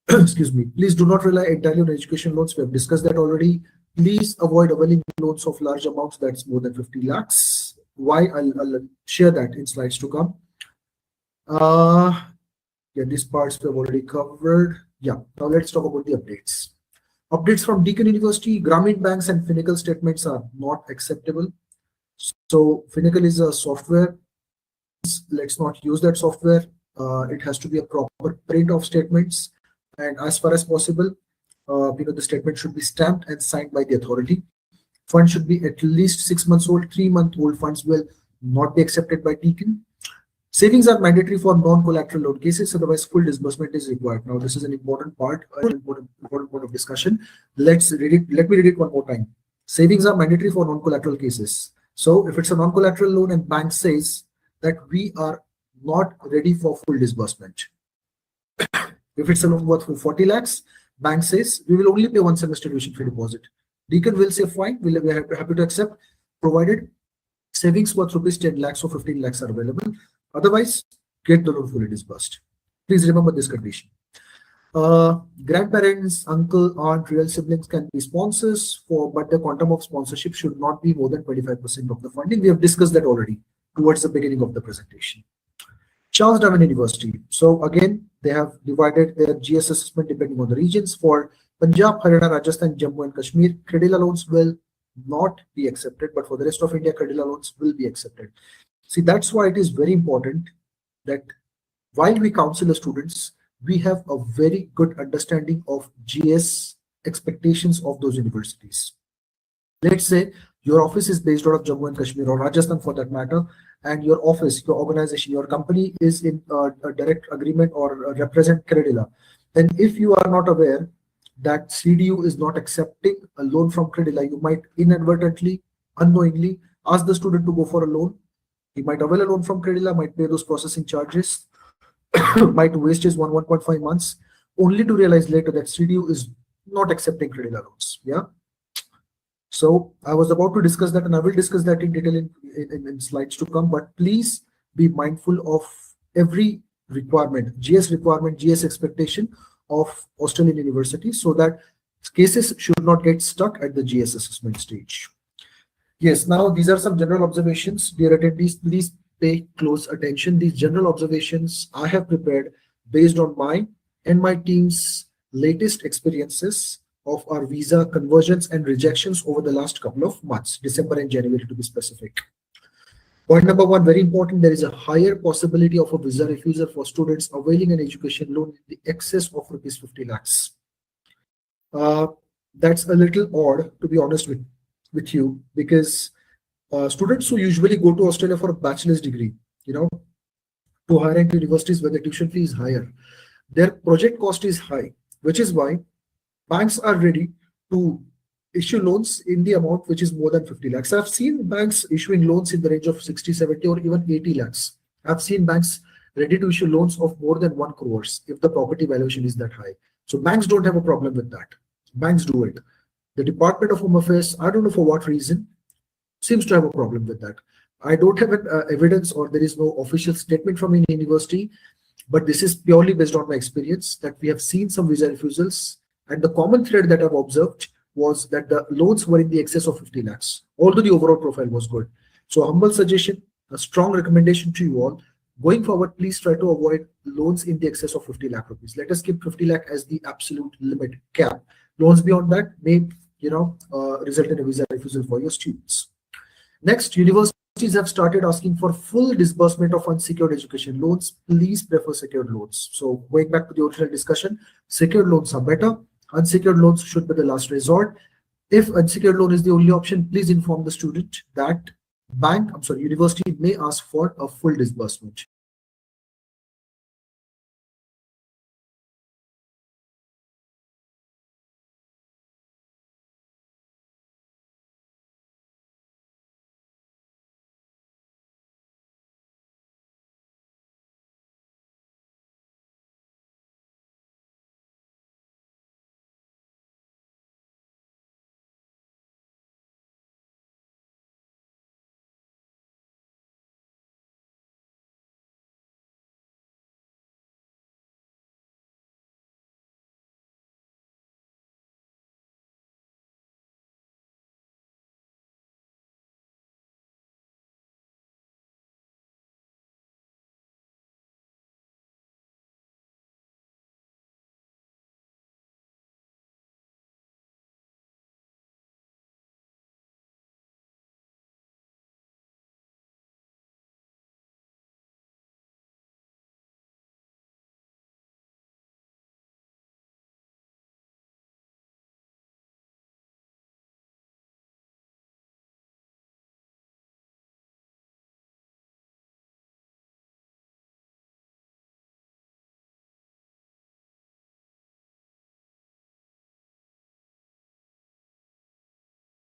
Excuse me. Please do not rely entirely on education loans. We have discussed that already. Please avoid availing loans of large amounts, that's more than 50 lakhs. Why? I'll share that in slides to come. Yeah, these parts we have already covered. Yeah, now let's talk about the updates. Updates from Deakin University, Grameen banks and Finacle statements are not acceptable. So Finacle is a software. Let's not use that software. It has to be a proper print of statements. And as far as possible, the statement should be stamped and signed by the authority. Funds should be at least 6 months old. 3-month-old funds will not be accepted by Deakin. Savings are mandatory for non-collateral loan cases, otherwise full disbursement is required. Now, this is an important part, an important point of discussion. Let's read it. Let me read it one more time. Savings are mandatory for non-collateral cases. So if it's a non-collateral loan and bank says that we are not ready for full disbursement. If it's a loan worth 40 lakhs, bank says we will only pay 1 semester tuition fee deposit. Deakin will say fine, we'll be happy to accept, provided savings worth rupees 10 lakhs or 15 lakhs are available. Otherwise, get the loan fully disbursed. Please remember this condition. Grandparents, uncle, aunt, real siblings can be sponsors but the quantum of sponsorship should not be more than 25% of the funding. We have discussed that already towards the beginning of the presentation. Charles Darwin University. So again, they have divided their GS assessment depending on the regions. For Punjab, Haryana, Rajasthan, Jammu and Kashmir, Credila loans will not be accepted, but for the rest of India, Credila loans will be accepted. See, that's why it is very important that while we counsel the students, we have a very good understanding of GS expectations of those universities. Let's say your office is based out of Jammu and Kashmir or Rajasthan for that matter, and your office, your organization, your company is in a direct agreement or represent Credila. Then if you are not aware, that CDU is not accepting a loan from Credila, you might inadvertently, unknowingly ask the student to go for a loan. He might avail a loan from Credila, might pay those processing charges, might waste his 1.5 months, only to realize later that CDU is not accepting Credila loans. Yeah. So I was about to discuss that, and I will discuss that in detail in slides to come, but please be mindful of every requirement, GS requirement, GS expectation of Australian universities, so that cases should not get stuck at the GS assessment stage. Yes, now these are some general observations. Dear attendees, please pay close attention. These general observations I have prepared based on my and my team's latest experiences of our visa conversions and rejections over the last couple of months, December and January to be specific. Point number one, very important, there is a higher possibility of a visa refusal for students availing an education loan in the excess of rupees 50 lakhs. That's a little odd, to be honest with you, because students who usually go to Australia for a bachelor's degree, to higher rank universities where the tuition fee is higher, their project cost is high, which is why banks are ready to issue loans in the amount which is more than 50 lakhs. I've seen banks issuing loans in the range of 60, 70, or even 80 lakhs. I've seen banks ready to issue loans of more than 1 crores if the property valuation is that high. So banks don't have a problem with that. Banks do it. The Department of Home Affairs, I don't know for what reason, seems to have a problem with that. I don't have evidence, or there is no official statement from any university, but this is purely based on my experience that we have seen some visa refusals, and the common thread that I've observed was that the loans were in the excess of 50 lakhs, although the overall profile was good. So a humble suggestion, a strong recommendation to you all, going forward, please try to avoid loans in the excess of 50 lakh rupees. Let us keep 50 lakh as the absolute limit cap. Loans beyond that may, result in a visa refusal for your students. Next, universities have started asking for full disbursement of unsecured education loans. Please prefer secured loans. So going back to the original discussion, secured loans are better. Unsecured loans should be the last resort. If unsecured loan is the only option, please inform the student that university may ask for a full disbursement.